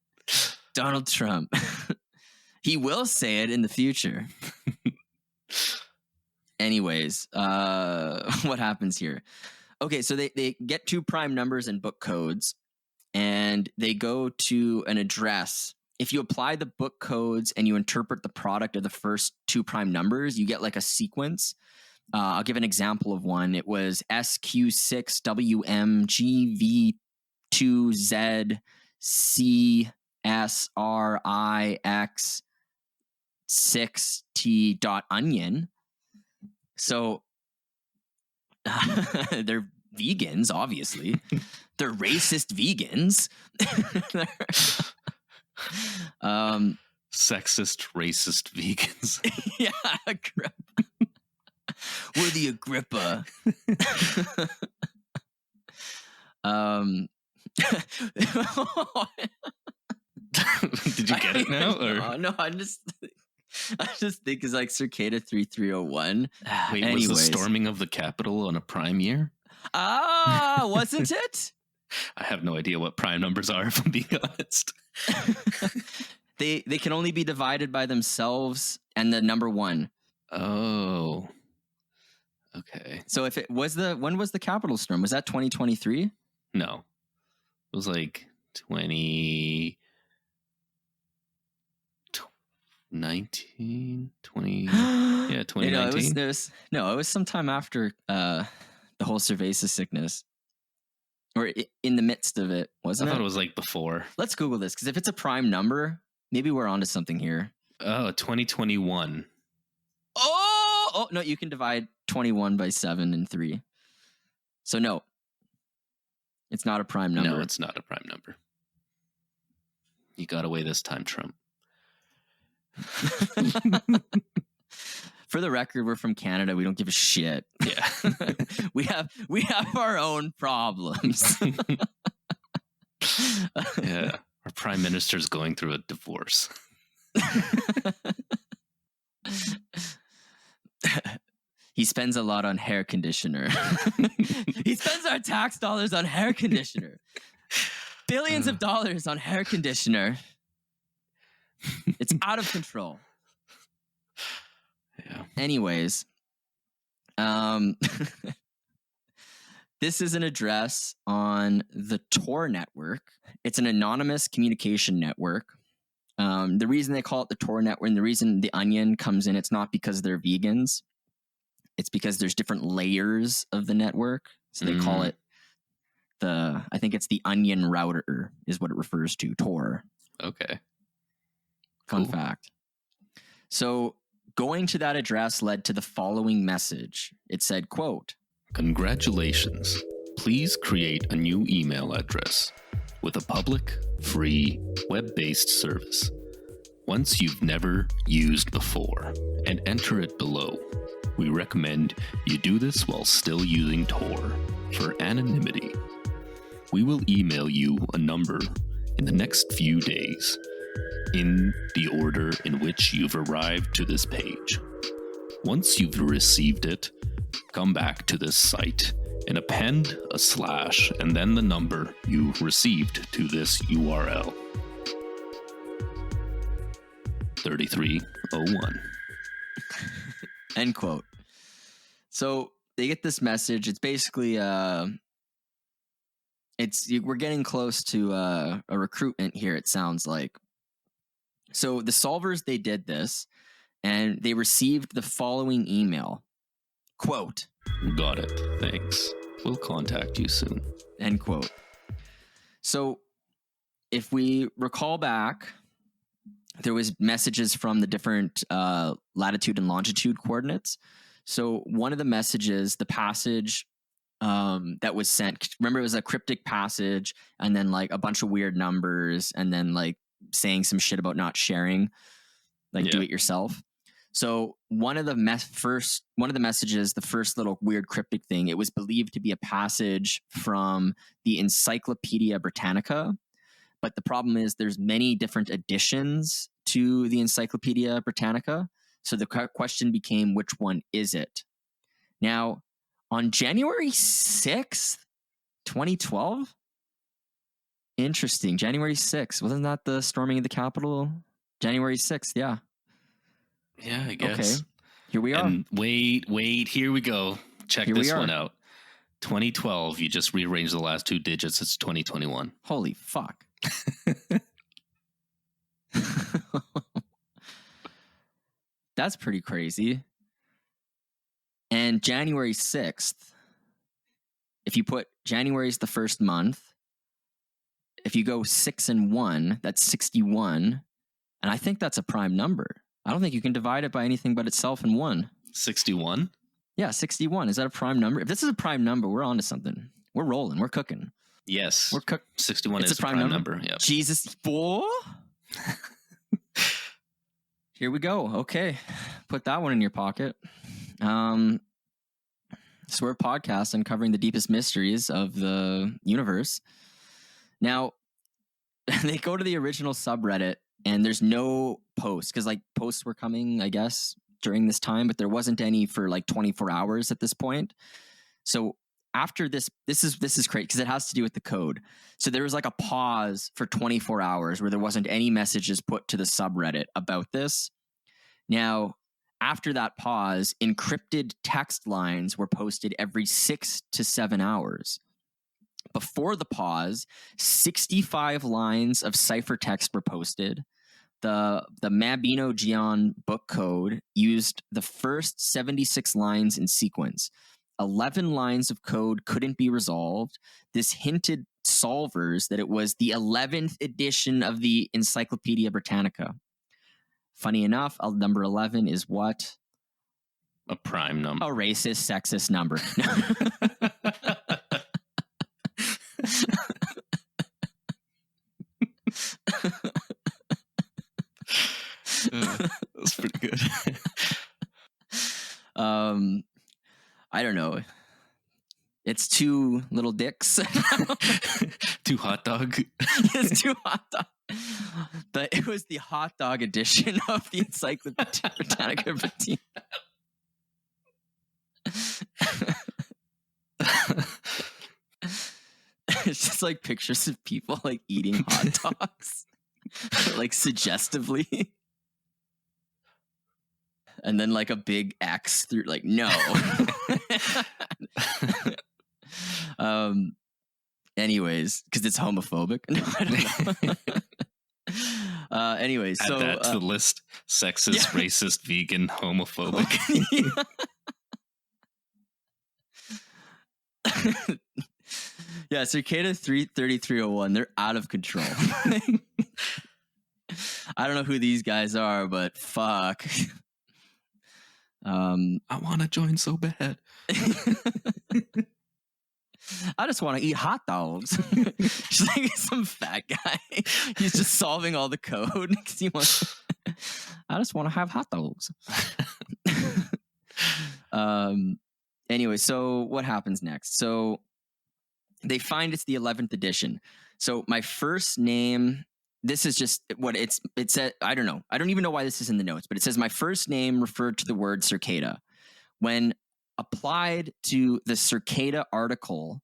Donald Trump. He will say it in the future. Anyways, what happens here? Okay, so they get 2 prime numbers and book codes, and they go to an address. If you apply the book codes and you interpret the product of the first 2 prime numbers, you get like a sequence. I'll give an example of one. It was SQ6WMGV2ZCSRIX6T.onion. So they're vegans, obviously. They're racist vegans. Sexist, racist vegans. Yeah, Agrippa. We're the Agrippa. Did you get it now? Or? No, I just think it's like Cicada 3301. Wait, was the storming of the Capitol on a prime year? Wasn't it? I have no idea what prime numbers are, if I'm being honest. They can only be divided by themselves and the number 1. Oh. Okay. So if it was when was the Capitol storm? Was that 2023? No. It was like 2019, 2019. It was sometime after the whole cerveza sickness. Or in the midst of it, wasn't it? I thought it was like before. Let's Google this, because if it's a prime number, maybe we're onto something here. Oh, 2021. Oh, no, you can divide 21 by 7 and 3. So no, it's not a prime number. No, it's not a prime number. You got away this time, Trump. For the record, we're from Canada. We don't give a shit. Yeah. we have our own problems. Yeah. Our Prime Minister's going through a divorce. He spends a lot on hair conditioner. He spends our tax dollars on hair conditioner. Billions of dollars on hair conditioner. It's out of control. Yeah. Anyways, this is an address on the Tor network. It's an anonymous communication network. The reason they call it the Tor network and the reason the Onion comes in, it's not because they're vegans. It's because there's different layers of the network. So they call it I think it's the Onion router is what it refers to, Tor. Okay. Fun Cool. fact. So going to that address led to the following message. It said, quote, "Congratulations. Please create a new email address with a public, free, web-based service. Once you've never used before, and enter it below. We recommend you do this while still using Tor for anonymity. We will email you a number in the next few days in the order in which you've arrived to this page. Once you've received it, come back to this site and append a slash and then the number you received to this URL. 3301. End quote. So they get this message. It's basically we're getting close to a recruitment here, it sounds like. So the solvers, they did this and they received the following email. Quote, "Got it. Thanks. We'll contact you soon." end quote. So if we recall back, there was messages from the different latitude and longitude coordinates. So one of the messages, the passage that was sent, remember it was a cryptic passage and then like a bunch of weird numbers and then like saying some shit about not sharing, like do it yourself. So one of the messages, the first little weird cryptic thing, it was believed to be a passage from the Encyclopedia Britannica. But the problem is there's many different editions to the Encyclopedia Britannica. So the question became, which one is it? Now, on January 6th, 2012? Interesting. January 6th. Wasn't that the storming of the Capitol? January 6th, yeah. Yeah, I guess. Okay. Here we are. And wait, here we go. Check Here this one out. 2012, you just rearranged the last two digits. It's 2021. Holy fuck. That's pretty crazy. And January 6th, if you put January's the first month, if you go 6 and 1, that's 61. And I think that's a prime number. I don't think you can divide it by anything but itself and 1. 61? Yeah, 61. Is that a prime number? If this is a prime number, we're on to something. We're rolling. We're cooking. Yes. We're cook. 61 is a prime number. Yep. Jesus. Boy. Here we go. Okay. Put that one in your pocket. Swerve podcast uncovering the deepest mysteries of the universe. Now, they go to the original subreddit and there's no posts because like posts were coming, I guess, during this time, but there wasn't any for like 24 hours at this point. So after this is great because it has to do with the code. So there was like a pause for 24 hours where there wasn't any messages put to the subreddit about this. Now, after that pause, encrypted text lines were posted every 6 to 7 hours. Before the pause, 65 lines of ciphertext were posted. The Mabino Gion book code used the first 76 lines in sequence. 11 lines of code couldn't be resolved. This hinted solvers that it was the 11th edition of the Encyclopedia Britannica. Funny enough, number 11 is what? A prime number. A racist, sexist number. That's pretty good. I don't know. It's two little dicks. Two hot dog. It's two hot dog. But it was the hot dog edition of the Encyclopedia Britannica. It's just like pictures of people like eating hot dogs, like suggestively. And then like a big X through like, no. Anyways, because it's homophobic. No, I don't know. Anyways, Add so that to the list. Sexist, racist, vegan, homophobic. Yeah, Cicada 3301, they're out of control. I don't know who these guys are, but fuck. I want to join so bad. I just want to eat hot dogs. She's like some fat guy. He's just solving all the code because he wants. I just want to have hot dogs. Anyway, so what happens next? So they find it's the 11th edition. So my first name. This is just what it said. I don't know. I don't even know why this is in the notes, but it says my first name referred to the word cicada. When applied to the Cicada article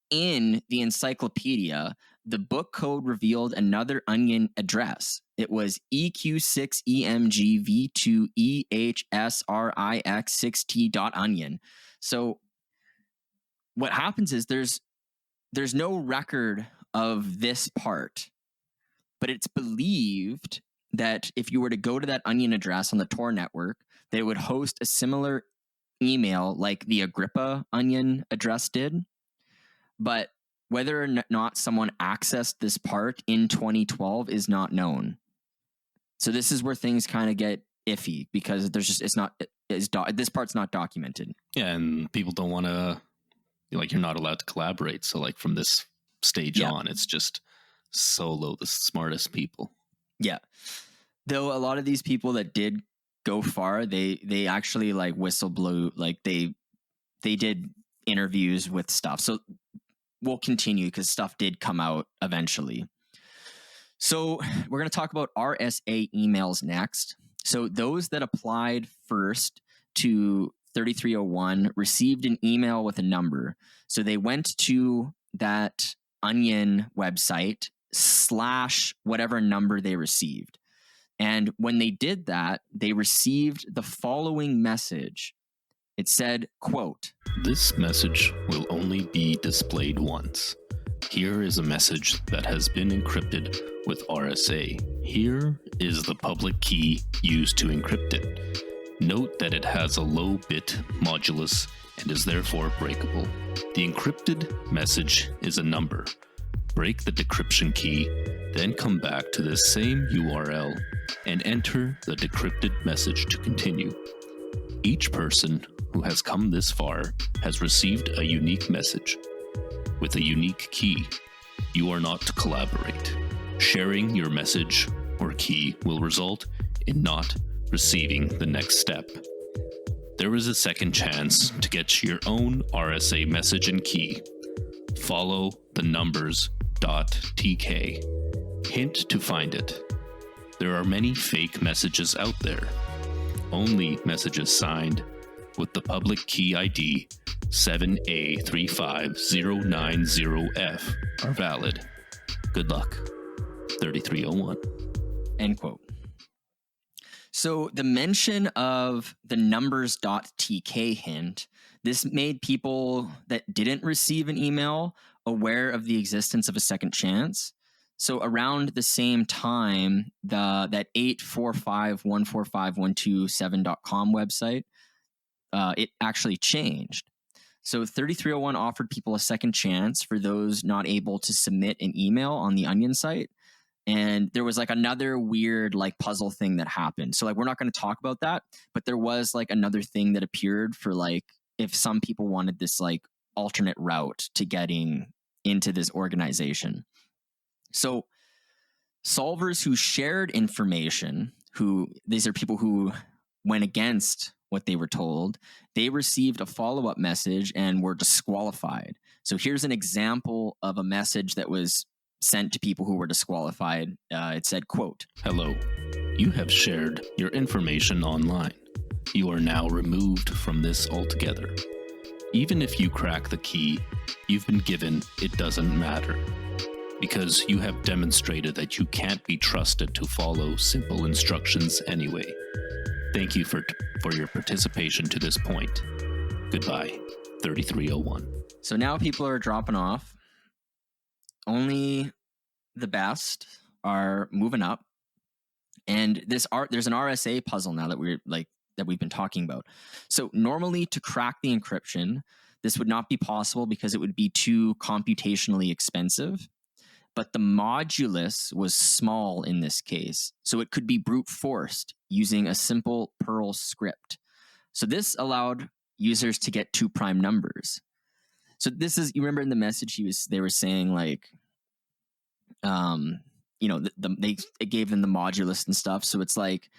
in the encyclopedia, the book code revealed another onion address. It was EQ6EMGV2EHSRIX6T.onion. So what happens is there's no record of this part. But it's believed that if you were to go to that onion address on the Tor network, they would host a similar email like the Agrippa onion address did. But whether or not someone accessed this part in 2012 is not known. So this is where things kind of get iffy because there's just this part's not documented. Yeah, and people don't want to, like, you're not allowed to collaborate. So like from this stage on, it's just solo the smartest people. Yeah, though a lot of these people that did go far, they actually like whistle blew, like they did interviews with stuff. So we'll continue because stuff did come out eventually. So we're going to talk about RSA emails next. So those that applied first to 3301 received an email with a number. So they went to that onion website / whatever number they received. And when they did that, they received the following message. It said, quote, "This message will only be displayed once. Here is a message that has been encrypted with RSA. Here is the public key used to encrypt it. Note that it has a low bit modulus and is therefore breakable. The encrypted message is a number. Break the decryption key, then come back to this same URL and enter the decrypted message to continue. Each person who has come this far has received a unique message with a unique key. You are not to collaborate. Sharing your message or key will result in not receiving the next step. There is a second chance to get your own RSA message and key. Follow the numbers.tk. Hint to find it. There are many fake messages out there. Only messages signed with the public key ID 7A35090F are valid. Good luck. 3301. End quote. So the mention of the numbers.tk hint, this made people that didn't receive an email aware of the existence of a second chance. So around the same time, that 845145127.com website, it actually changed. So 3301 offered people a second chance for those not able to submit an email on the Onion site. And there was like another weird like puzzle thing that happened. So like we're not going to talk about that, but there was like another thing that appeared for like if some people wanted this like alternate route to getting into this organization. So solvers who shared information, these are people who went against what they were told, they received a follow-up message and were disqualified. So here's an example of a message that was sent to people who were disqualified. It said, quote, "Hello, you have shared your information online. You are now removed from this altogether. Even if you crack the key you've been given, it doesn't matter, because you have demonstrated that you can't be trusted to follow simple instructions anyway. Thank you for your participation to this point. Goodbye, 3301. So now people are dropping off. Only the best are moving up. And there's an RSA puzzle now that we've been talking about. So normally to crack the encryption, this would not be possible because it would be too computationally expensive. But the modulus was small in this case, so it could be brute forced using a simple Perl script. So this allowed users to get 2 prime numbers. So this is, you remember in the message they were saying like, it gave them the modulus and stuff. So it's like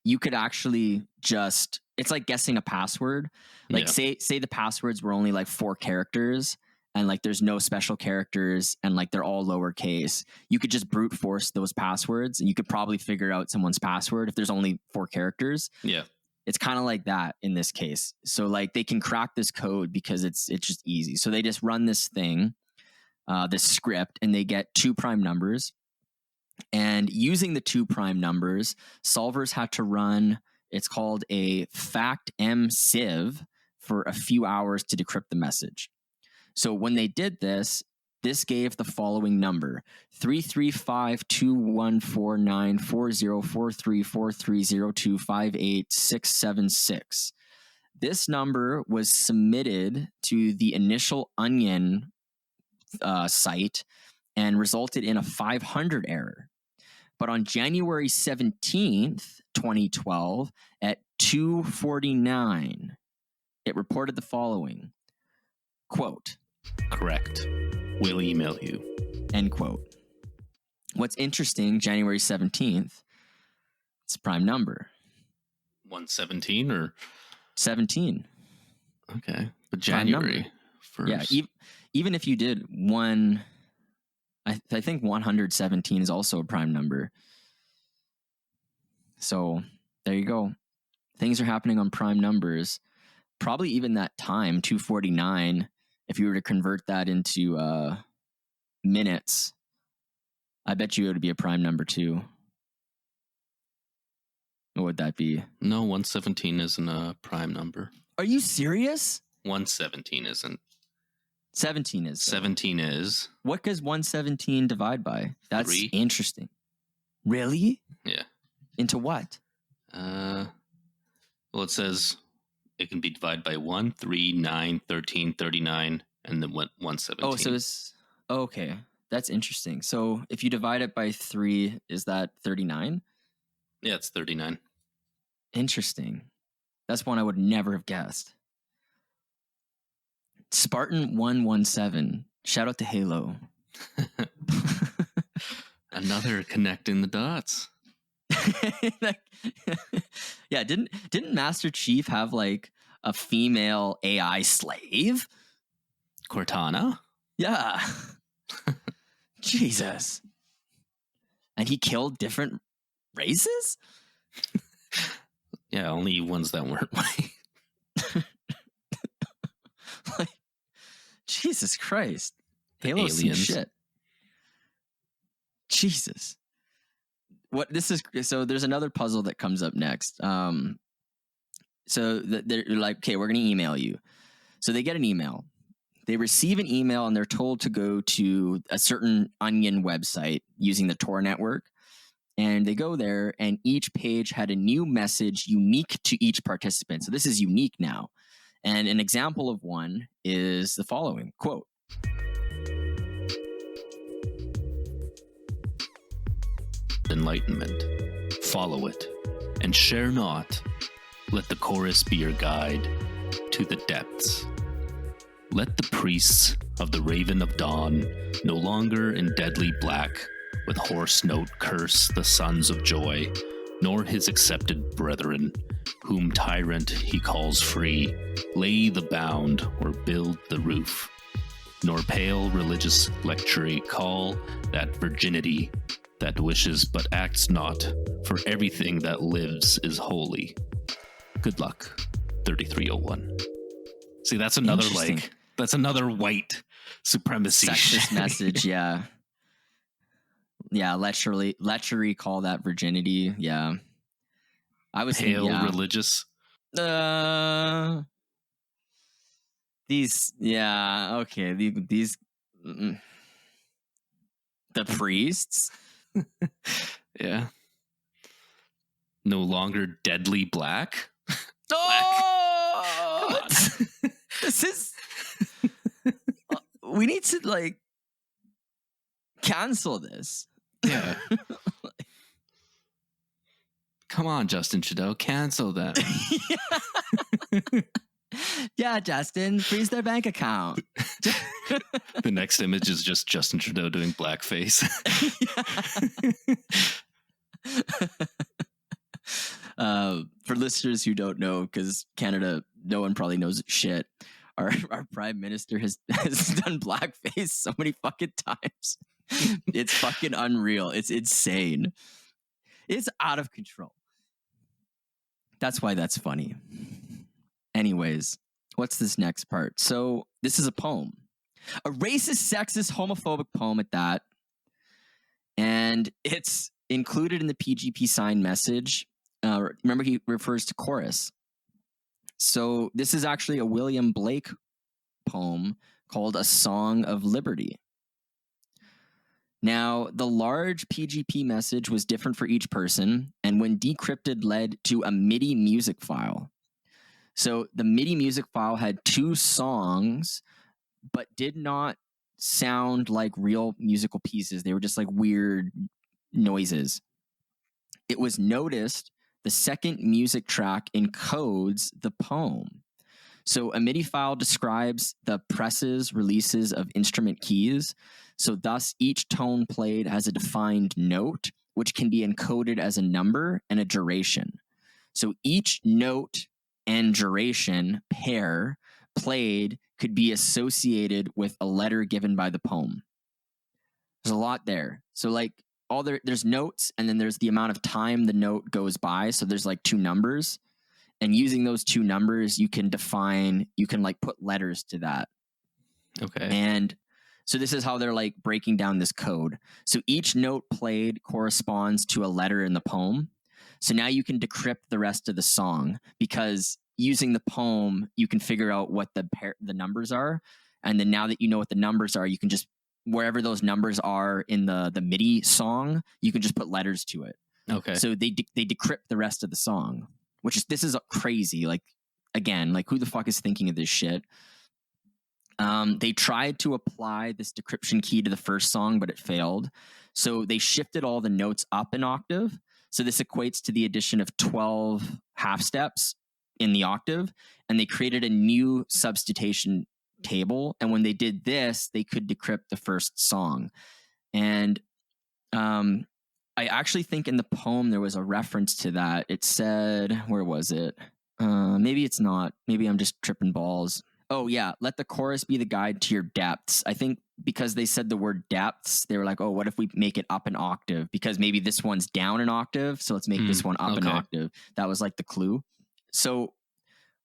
you could actually just, it's like guessing a password. Like say the passwords were only like 4 characters. And like there's no special characters and like they're all lowercase. You could just brute force those passwords and you could probably figure out someone's password if there's only 4 characters. Yeah. It's kind of like that in this case. So like they can crack this code because it's just easy. So they just run this thing, this script, and they get 2 prime numbers. And using the 2 prime numbers, solvers had to run, it's called a FACT-M sieve for a few hours to decrypt the message. So when they did this gave the following number: 335214940434302588676. This number was submitted to the initial Onion site and resulted in a 500 error. But on January 17th, 2012, at 2:49, it reported the following, quote, "Correct. We'll email you." End quote. What's interesting, January 17th, it's a prime number. 117 or 17. Okay. But January 1st. Yeah, even if you did one, I think 117 is also a prime number. So there you go. Things are happening on prime numbers. Probably even that time, 2:49, if you were to convert that into minutes, I bet you it would be a prime number too. What would that be? No, 117 isn't a prime number. Are you serious? 117 isn't. 17 is. 17 is. What does 117 divide by? That's 3. Interesting. Really? Yeah. Into what? Well, it says it can be divided by 1, 3, 9, 13, 39, and then 117. Oh, so it's... Okay. That's interesting. So if you divide it by 3, is that 39? Yeah, it's 39. Interesting. That's one I would never have guessed. Spartan 117. Shout out to Halo. Another connecting the dots. Yeah, didn't Master Chief have like a female AI slave? Cortana? Yeah. Jesus. And he killed different races? Yeah, only ones that weren't white. Like, Jesus Christ. Halo's some shit. Jesus. What this is, so there's another puzzle that comes up next. So they're like, okay, we're going to email you. So they get an email. They receive an email and they're told to go to a certain Onion website using the Tor network. And they go there and each page had a new message unique to each participant. So this is unique now. And an example of one is the following, quote, "Enlightenment. Follow it, and share not. Let the chorus be your guide to the depths. Let the priests of the Raven of Dawn, no longer in deadly black, with hoarse note curse the sons of joy, nor his accepted brethren, whom tyrant he calls free, lay the bound or build the roof, nor pale religious lectury call that virginity that wishes but acts not, for everything that lives is holy. Good luck, 3301. See, that's another that's another white supremacy sexist message. Yeah. Yeah, lechery call that virginity. Yeah. I was pale thinking, religious. These, yeah, okay. These, the priests. Yeah. No longer deadly black. Oh, Come on. This is. We need to like cancel this. Yeah. Come on, Justin Trudeau, cancel them. Yeah, Justin, freeze their bank account. The next image is just Justin Trudeau doing blackface. For listeners who don't know, because Canada, no one probably knows shit. Our prime minister has done blackface so many fucking times. It's fucking unreal. It's insane. It's out of control. That's why that's funny. Anyways, what's this next part? So this is a poem. A racist, sexist, homophobic poem at that. And it's included in the PGP sign message. Remember, he refers to chorus. So this is actually a William Blake poem called A Song of Liberty. Now, the large PGP message was different for each person, and when decrypted led to a MIDI music file. So the MIDI music file had 2 songs, but did not sound like real musical pieces. They were just like weird noises. It was noticed the second music track encodes the poem. So a MIDI file describes the presses, releases of instrument keys. So thus each tone played has a defined note, which can be encoded as a number and a duration. So each note and duration pair played could be associated with a letter given by the poem. There's a lot there. So like there's notes, and then there's the amount of time the note goes by. So there's like 2 numbers. And using those 2 numbers, you can like put letters to that. Okay. And so this is how they're like breaking down this code. So each note played corresponds to a letter in the poem. So now you can decrypt the rest of the song, because using the poem, you can figure out what the numbers are. And then now that you know what the numbers are, you can just, wherever those numbers are in the MIDI song, you can just put letters to it. Okay. So they decrypt the rest of the song. This is crazy. Like, again, like who the fuck is thinking of this shit? They tried to apply this decryption key to the first song, but it failed. So they shifted all the notes up an octave. So this equates to the addition of 12 half steps in the octave. And they created a new substitution table. And when they did this, they could decrypt the first song. And I actually think in the poem there was a reference to that. It said, where was it? Maybe it's not. Maybe I'm just tripping balls. Oh, yeah. Let the chorus be the guide to your depths. I think because they said the word depths, they were like, oh, what if we make it up an octave? Because maybe this one's down an octave, so let's make this one up an octave. That was like the clue. So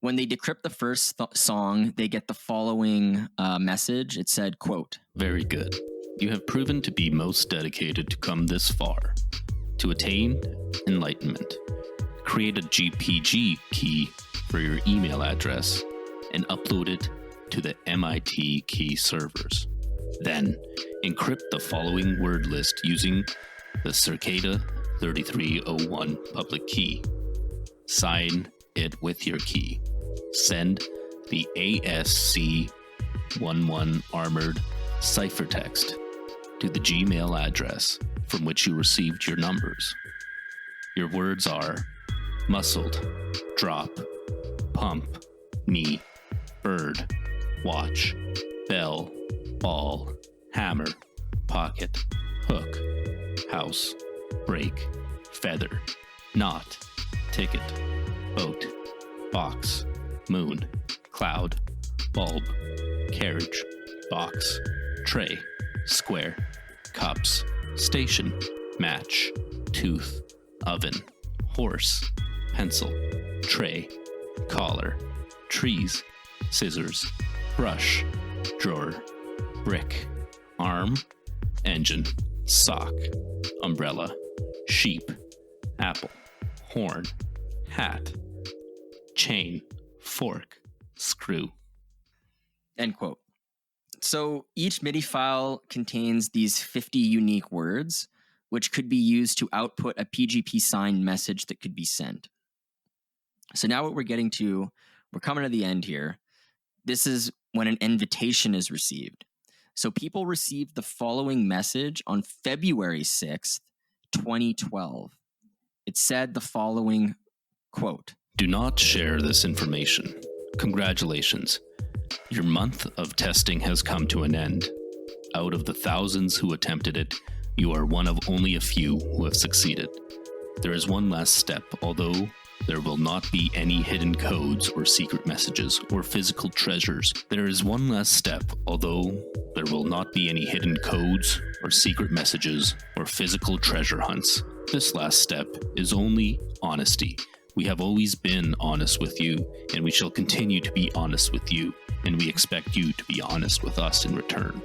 when they decrypt the first song, they get the following message. It said, quote, "Very good. You have proven to be most dedicated to come this far. To attain enlightenment, create a GPG key for your email address and upload it to the MIT key servers. Then, encrypt the following word list using the Cicada 3301 public key. Sign it with your key. Send the ASC11 armored ciphertext to the Gmail address from which you received your numbers. Your words are muscled, drop, pump, me, bird, watch, bell, ball, hammer, pocket, hook, house, break, feather, not, ticket, boat, box, moon, cloud, bulb, carriage, box, tray, square, cups, station, match, tooth, oven, horse, pencil, tray, collar, trees, scissors, brush, drawer, brick, arm, engine, sock, umbrella, sheep, apple, horn, hat, chain, fork, screw. End quote. So each MIDI file contains these 50 unique words, which could be used to output a PGP signed message that could be sent. So now what we're getting to, we're coming to the end here. This is when an invitation is received. So people received the following message on February 6th, 2012. It said the following quote, "Do not share this information. Congratulations. Your month of testing has come to an end. Out of the thousands who attempted it, you are one of only a few who have succeeded. There is one last step, although there will not be any hidden codes or secret messages or physical treasures. There is one last step, although there will not be any hidden codes or secret messages or physical treasure hunts. This last step is only honesty. We have always been honest with you, and we shall continue to be honest with you, and we expect you to be honest with us in return.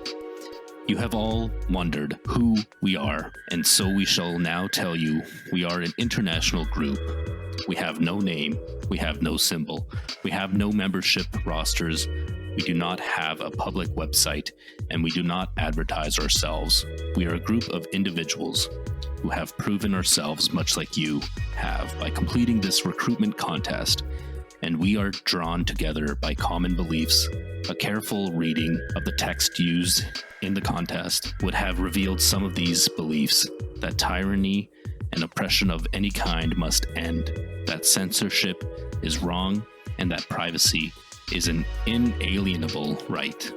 You have all wondered who we are, and so we shall now tell you we are an international group. We have no name, we have no symbol, we have no membership rosters, we do not have a public website, and we do not advertise ourselves. We are a group of individuals who have proven ourselves much like you have by completing this recruitment contest, and we are drawn together by common beliefs. A careful reading of the text used in the contest would have revealed some of these beliefs: that tyranny and oppression of any kind must end, that censorship is wrong, and that privacy is an inalienable right.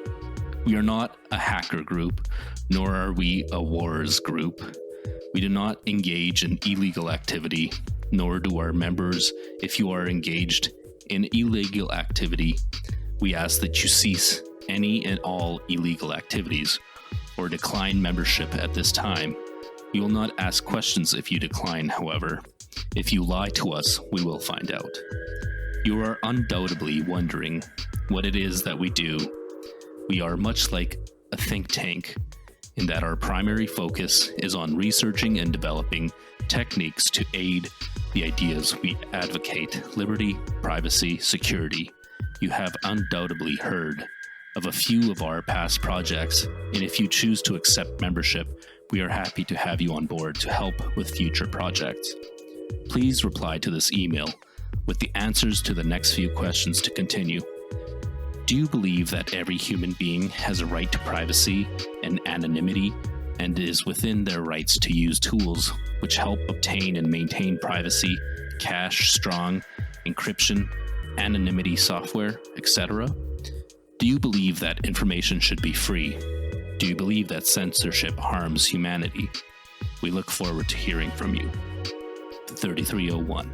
We are not a hacker group, nor are we a wars group. We do not engage in illegal activity, nor do our members. If you are engaged in illegal activity, we ask that you cease any and all illegal activities or decline membership at this time. We will not ask questions if you decline, however. If you lie to us, we will find out. You are undoubtedly wondering what it is that we do. We are much like a think tank in that our primary focus is on researching and developing techniques to aid the ideas we advocate: liberty, privacy, security. You have undoubtedly heard of a few of our past projects, and if you choose to accept membership, we are happy to have you on board to help with future projects. Please reply to this email with the answers to the next few questions to continue. Do you believe that every human being has a right to privacy and anonymity, and is within their rights to use tools which help obtain and maintain privacy, cache, strong, encryption, anonymity software, etc.? Do you believe that information should be free? Do you believe that censorship harms humanity? We look forward to hearing from you. 3301.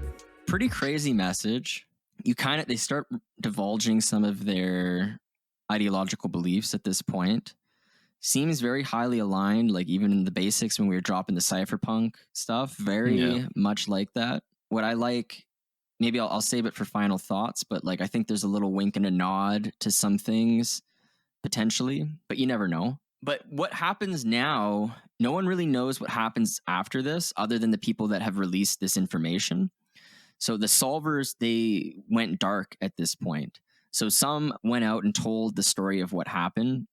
Pretty crazy message. They start divulging some of their ideological beliefs at this point. Seems very highly aligned, like even in the basics when we were dropping the cypherpunk stuff, very much like that. What I like, maybe I'll save it for final thoughts, but like I think there's a little wink and a nod to some things potentially, but you never know. But what happens now, no one really knows what happens after this other than the people that have released this information. So the solvers, they went dark at this point. So some went out and told the story of what happened,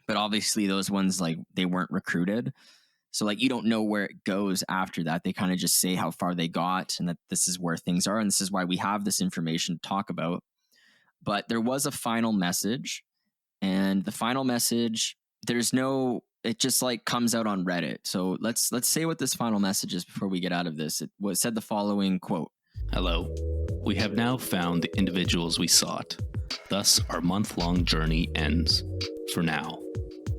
but obviously those ones, like, they weren't recruited. So like, you don't know where it goes after that. They kind of just say how far they got and that this is where things are. And this is why we have this information to talk about. But there was a final message, and the final message, it just like comes out on Reddit. So let's say what this final message is before we get out of this. It said the following quote. Hello. We have now found the individuals we sought. Thus, our month-long journey ends. For now.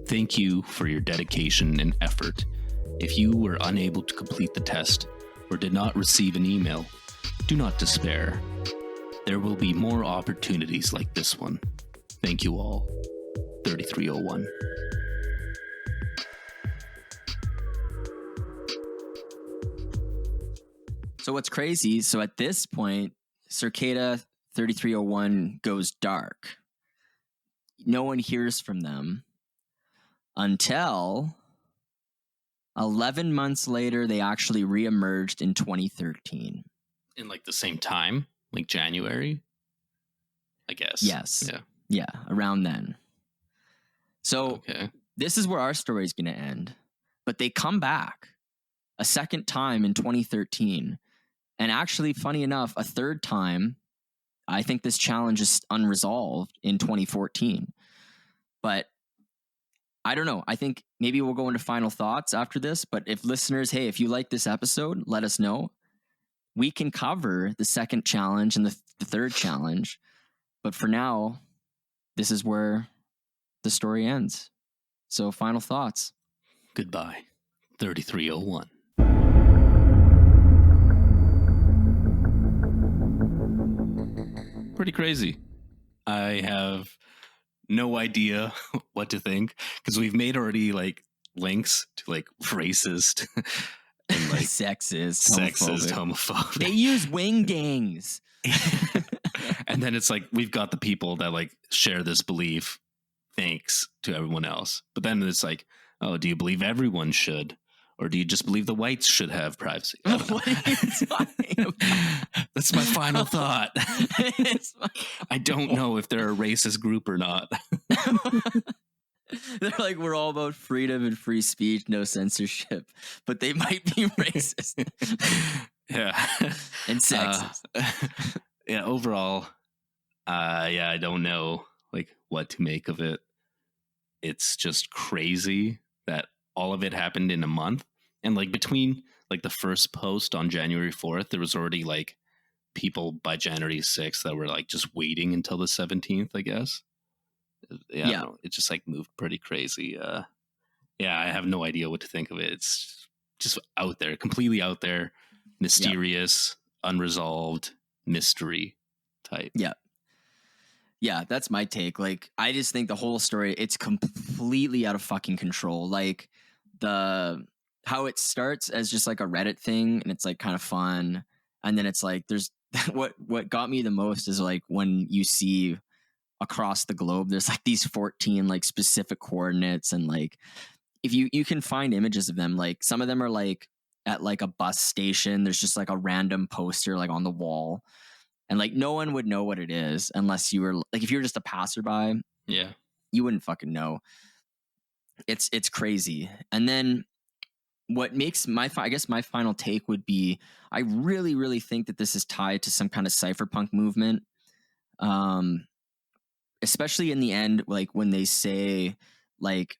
Thank you for your dedication and effort. If you were unable to complete the test, or did not receive an email, do not despair. There will be more opportunities like this one. Thank you all. 3301. So what's crazy, so at this point, Cicada 3301 goes dark. No one hears from them until 11 months later, they actually reemerged in 2013. In like the same time, like January, I guess. Yes. Yeah, around then. So This is where our story is going to end. But they come back a second time in 2013. And actually, funny enough, a third time, I think this challenge is unresolved in 2014. But I don't know. I think maybe we'll go into final thoughts after this. But if listeners, hey, if you like this episode, let us know. We can cover the second challenge and the third challenge. But for now, this is where the story ends. So final thoughts. Goodbye, 3301. Pretty crazy. I have no idea what to think because we've made already like links to like racist and like sexist, homophobic. They use wing gangs. And then it's like we've got the people that like share this belief thanks to everyone else. But then it's like, oh, do you believe everyone should? Or do you just believe the whites should have privacy? What are you talking about? That's my final thought. I don't know if they're a racist group or not. They're like, we're all about freedom and free speech, no censorship, but they might be racist. Yeah. And sexist. Yeah, overall, I don't know like what to make of it. It's just crazy that all of it happened in a month. And like between like the first post on January 4th, there was already like people by January 6th that were like just waiting until the 17th, I guess. Yeah. It just like moved pretty crazy. I have no idea what to think of it. It's just out there, completely out there, mysterious, unresolved mystery type. Yeah, that's my take. Like, I just think the whole story, it's completely out of fucking control. Like, how it starts as just like a Reddit thing, and it's like kind of fun, and then it's like there's what got me the most is like when you see across the globe, there's like these 14 like specific coordinates, and like if you can find images of them, like some of them are like at like a bus station. There's just like a random poster like on the wall. And like no one would know what it is unless you were like, if you're just a passerby, you wouldn't fucking know. It's crazy. And then what makes my final take would be, I really, really think that this is tied to some kind of cypherpunk movement. Especially in the end, like when they say like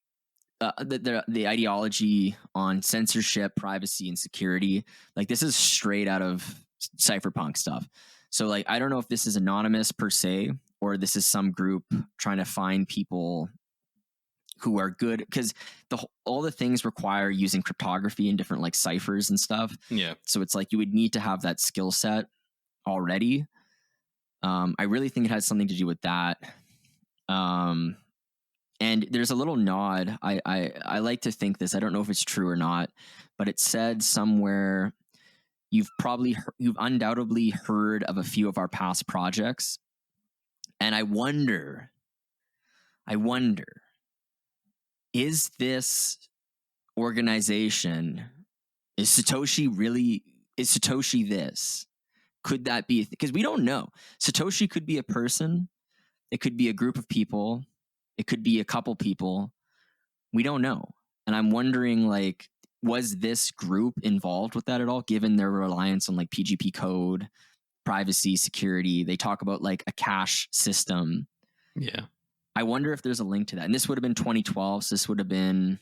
the ideology on censorship, privacy, and security, like this is straight out of cypherpunk stuff. So like, I don't know if this is anonymous per se, or this is some group trying to find people who are good, because all the things require using cryptography and different like ciphers and stuff. Yeah. So it's like you would need to have that skill set already. I really think it has something to do with that. And there's a little nod. I like to think this. I don't know if it's true or not, but it said somewhere, you've undoubtedly heard of a few of our past projects. And I wonder, is this organization, is Satoshi this? Could that be? Because we don't know. Satoshi could be a person. It could be a group of people. It could be a couple people. We don't know. And I'm wondering, like, was this group involved with that at all, given their reliance on like PGP code, privacy, security? They talk about like a cache system. Yeah. I wonder if there's a link to that. And this would have been 2012. So this would have been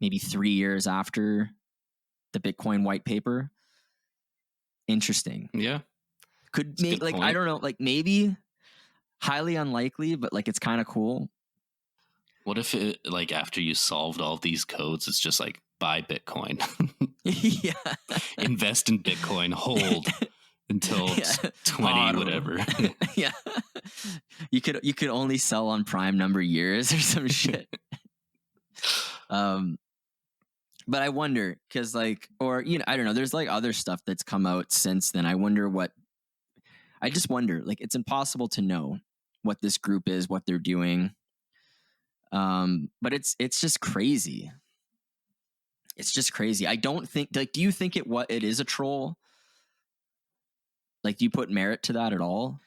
maybe 3 years after the Bitcoin white paper. Interesting. Yeah. Could make like, point. I don't know, like maybe highly unlikely, but like it's kind of cool. What if it, like, after you solved all these codes, it's just like buy Bitcoin, Yeah. invest in Bitcoin, hold until it's 20 Hodl. whatever. Yeah. You could only sell on prime number years or some shit. But I wonder, because like, or I don't know, there's like other stuff that's come out since then. I just wonder, like, it's impossible to know what this group is, what they're doing. But it's just crazy. It's just crazy. I don't think, like, do you think it is a troll? Like, do you put merit to that at all?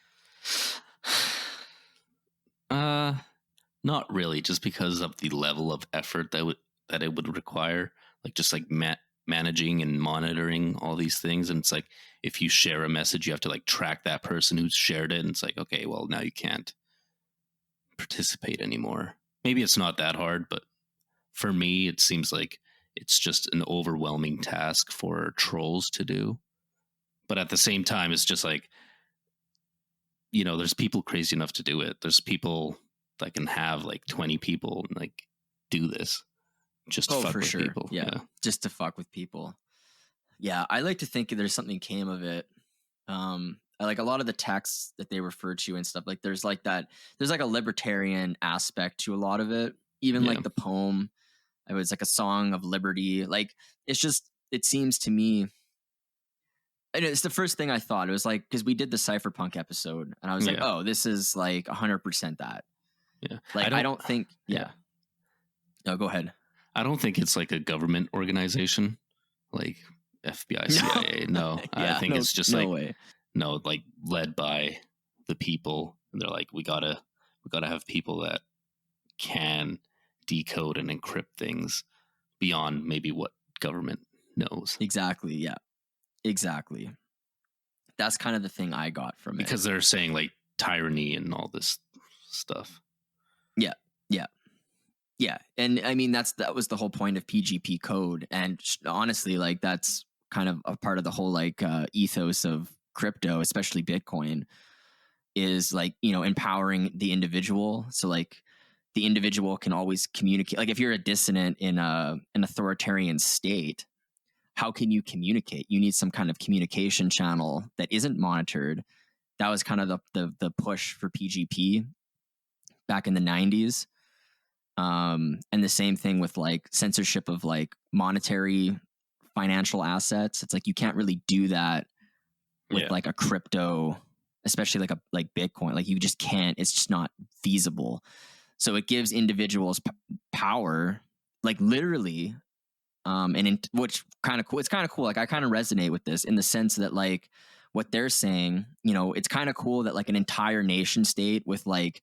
Not really, just because of the level of effort that it would require, like just like managing and monitoring all these things. And it's like, if you share a message, you have to like track that person who's shared it. And it's like, okay, well, now you can't participate anymore. Maybe it's not that hard, but for me, it seems like it's just an overwhelming task for trolls to do. But at the same time, it's just like, there's people crazy enough to do it. There's people that can have like 20 people and like do this just to fuck with people. Yeah, just to fuck with people. Yeah, I like to think there's something came of it. Like a lot of the texts that they refer to and stuff, like there's like a libertarian aspect to a lot of it. Even like the poem, it was like a song of liberty. Like it seems to me, and it's the first thing I thought. It was like, because we did the cypherpunk episode and I was like, oh, this is like 100% that. Yeah. Like, I don't think, No, go ahead. I don't think it's like a government organization like FBI, CIA. No, I think it's just like led by the people. And they're like, we gotta have people that can decode and encrypt things beyond maybe what government knows. Exactly. Yeah, exactly. That's kind of the thing I got from it. Because they're saying like tyranny and all this stuff. Yeah. And I mean, that was the whole point of PGP code. And honestly, like that's kind of a part of the whole like ethos of crypto, especially Bitcoin, is like, empowering the individual. So like the individual can always communicate. Like if you're a dissident in an authoritarian state, how can you communicate? You need some kind of communication channel that isn't monitored. That was kind of the push for PGP back in the 90s. And the same thing with like censorship of like monetary financial assets. It's like you can't really do that with like a crypto, especially like Bitcoin. Like you just can't. It's just not feasible. So it gives individuals power, like literally. Which kind of cool. It's kind of cool. Like I kind of resonate with this in the sense that like what they're saying, it's kind of cool that like an entire nation state with like,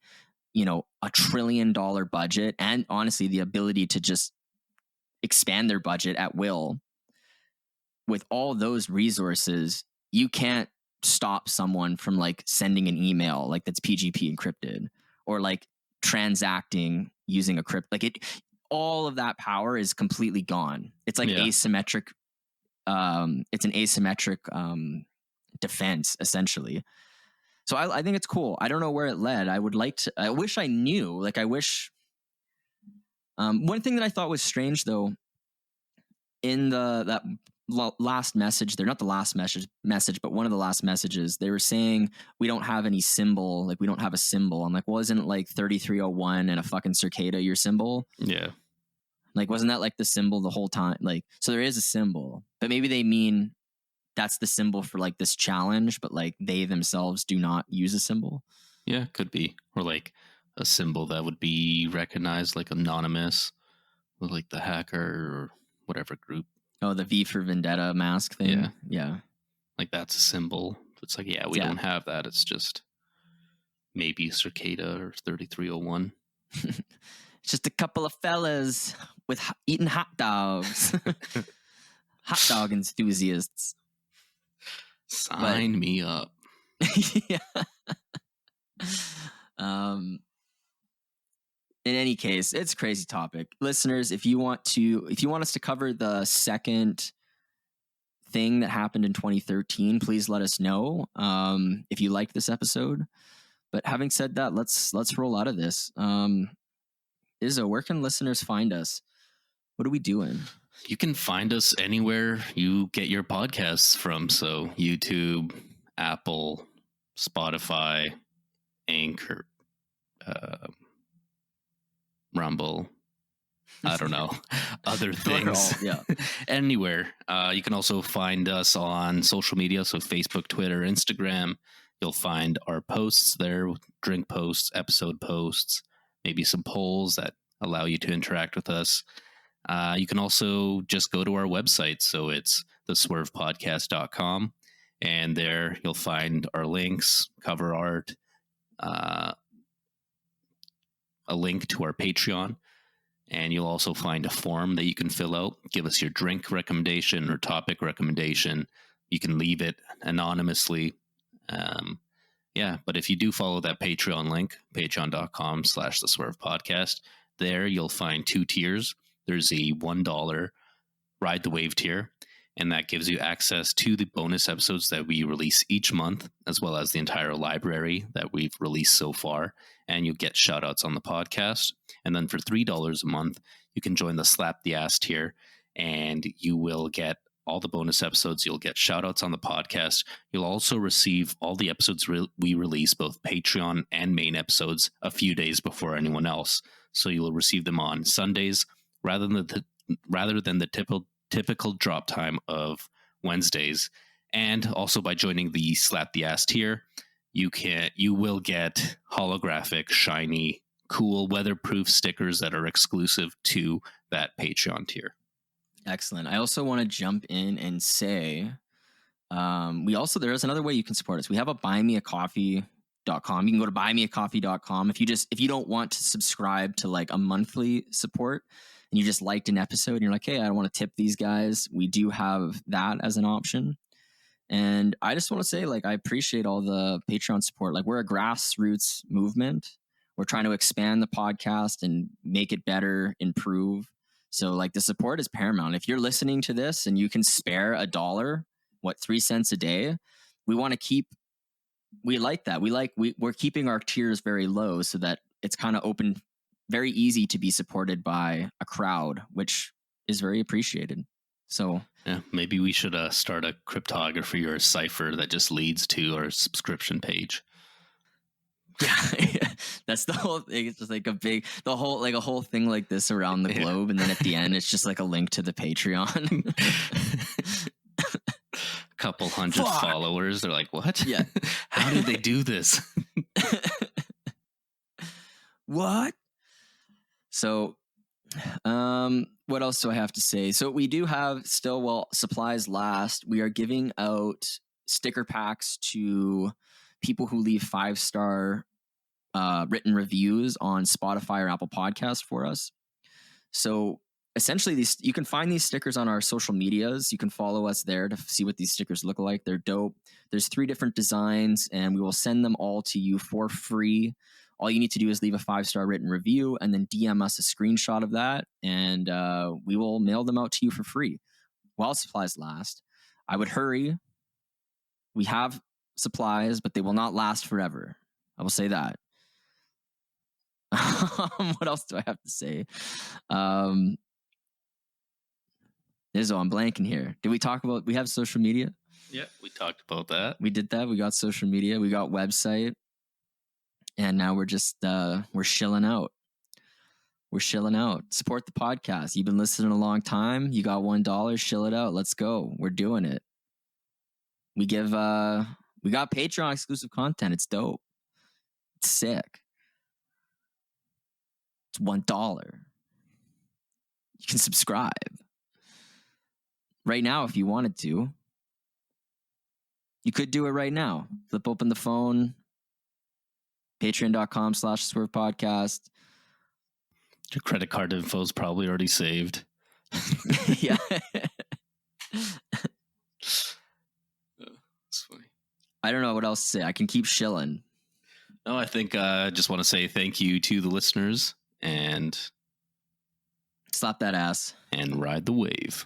$1 trillion budget and honestly the ability to just expand their budget at will. With all those resources, you can't stop someone from like sending an email like that's PGP encrypted or like transacting using a crypt. Like all of that power is completely gone. It's like asymmetric. It's an asymmetric defense essentially. So I think it's cool. I don't know where it led. I wish I knew. Like I wish. One thing that I thought was strange though, in that last message, they're not the last message, but one of the last messages, they were saying we don't have any symbol. Like we don't have a symbol. I'm like, well, isn't it like 3301 and a fucking cicada your symbol? Yeah. Like, wasn't that like the symbol the whole time? Like, so there is a symbol, but maybe they mean that's the symbol for like this challenge, but like they themselves do not use a symbol. Yeah, could be. Or like a symbol that would be recognized like anonymous with like the hacker or whatever group. Oh, the V for Vendetta mask thing. Yeah. Like that's a symbol. It's like, we don't have that. It's just maybe Cicada or 3301. It's just a couple of fellas with eating hot dogs. Hot dog enthusiasts. Sign me up. Yeah. In any case, it's a crazy topic. Listeners, if you want us to cover the second thing that happened in 2013, please let us know. If you liked this episode. But having said that, let's roll out of this. Izzo, where can listeners find us? What are we doing? You can find us anywhere you get your podcasts from. So YouTube, Apple, Spotify, Anchor, Rumble. I don't know, other things. Anywhere. You can also find us on social media. So Facebook, Twitter, Instagram. You'll find our posts there, drink posts, episode posts, maybe some polls that allow you to interact with us. You can also just go to our website. So it's theswervepodcast.com. And there you'll find our links, cover art, a link to our Patreon. And you'll also find a form that you can fill out. Give us your drink recommendation or topic recommendation. You can leave it anonymously. But if you do follow that Patreon link, patreon.com/theswervepodcast, there you'll find 2 tiers. There's a $1 Ride the Wave tier, and that gives you access to the bonus episodes that we release each month, as well as the entire library that we've released so far, and you get shout outs on the podcast. And then for $3 a month, you can join the Slap the Ass tier, and you will get all the bonus episodes. You'll get shout outs on the podcast. You'll also receive all the episodes we release, both Patreon and main episodes, a few days before anyone else. So you'll receive them on Sundays rather than the typical drop time of Wednesdays. And also by joining the Slap the Ass tier, you will get holographic, shiny, cool, weatherproof stickers that are exclusive to that Patreon tier. Excellent. I also want to jump in and say, there is another way you can support us. We have a buymeacoffee.com. You can go to buymeacoffee.com. If you don't want to subscribe to like a monthly support and you just liked an episode and you're like, hey, I want to tip these guys, we do have that as an option. And I just want to say, like, I appreciate all the Patreon support. Like, we're a grassroots movement. We're trying to expand the podcast and make it better, improve. So like the support is paramount. If you're listening to this and you can spare $1, 3 cents a day, we want to keep, we like that. We're keeping our tiers very low so that it's kind of open, very easy to be supported by a crowd, which is very appreciated. So yeah, maybe we should start a cryptography or a cipher that just leads to our subscription page. Yeah, that's the whole thing. It's just like a whole thing like this around the globe, and then at the end, it's just like a link to the Patreon. Couple hundred followers. They're like, what? Yeah. How did they do this? What? So, what else do I have to say? So we do have still, while supplies last, we are giving out sticker packs to people who leave 5-star written reviews on Spotify or Apple Podcasts for us. So essentially, you can find these stickers on our social medias. You can follow us there to see what these stickers look like. They're dope. There's 3 different designs, and we will send them all to you for free. All you need to do is leave a 5-star written review and then DM us a screenshot of that, and we will mail them out to you for free while supplies last. I would hurry. We have supplies, but they will not last forever. I will say that. What else do I have to say? Izzo, I'm blanking here. Did we talk about, we have social media? Yeah, we talked about that. We did that. We got social media. We got website. And now we're just, we're shilling out. We're shilling out. Support the podcast. You've been listening a long time. You got $1. Shill it out. Let's go. We're doing it. We got Patreon exclusive content. It's dope. It's sick. It's $1. You can subscribe right now if you wanted to. You could do it right now. Flip open the phone. Patreon.com/Swerve Podcast. Your credit card info is probably already saved. Yeah. That's funny. I don't know what else to say. I can keep shilling. No, I think I just want to say thank you to the listeners and slap that ass and ride the wave.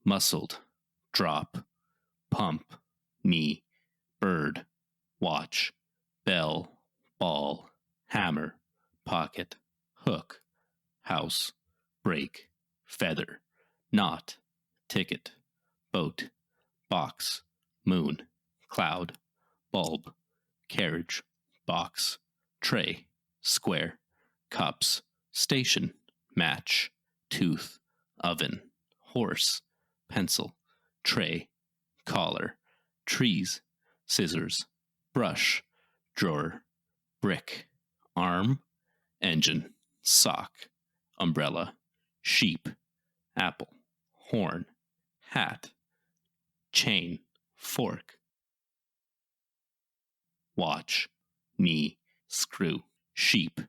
muscled, drop, pump, knee, bird, watch, bell, ball, hammer, pocket, hook, house, break, feather, knot, ticket, boat, box, moon, cloud, bulb, carriage, box, tray, square, cups, station, match, tooth, oven, horse, pencil, tray, collar, trees, scissors, brush, drawer, brick, arm, engine, sock, umbrella, sheep, apple, horn, hat, chain, fork, watch, knee, screw, sheep,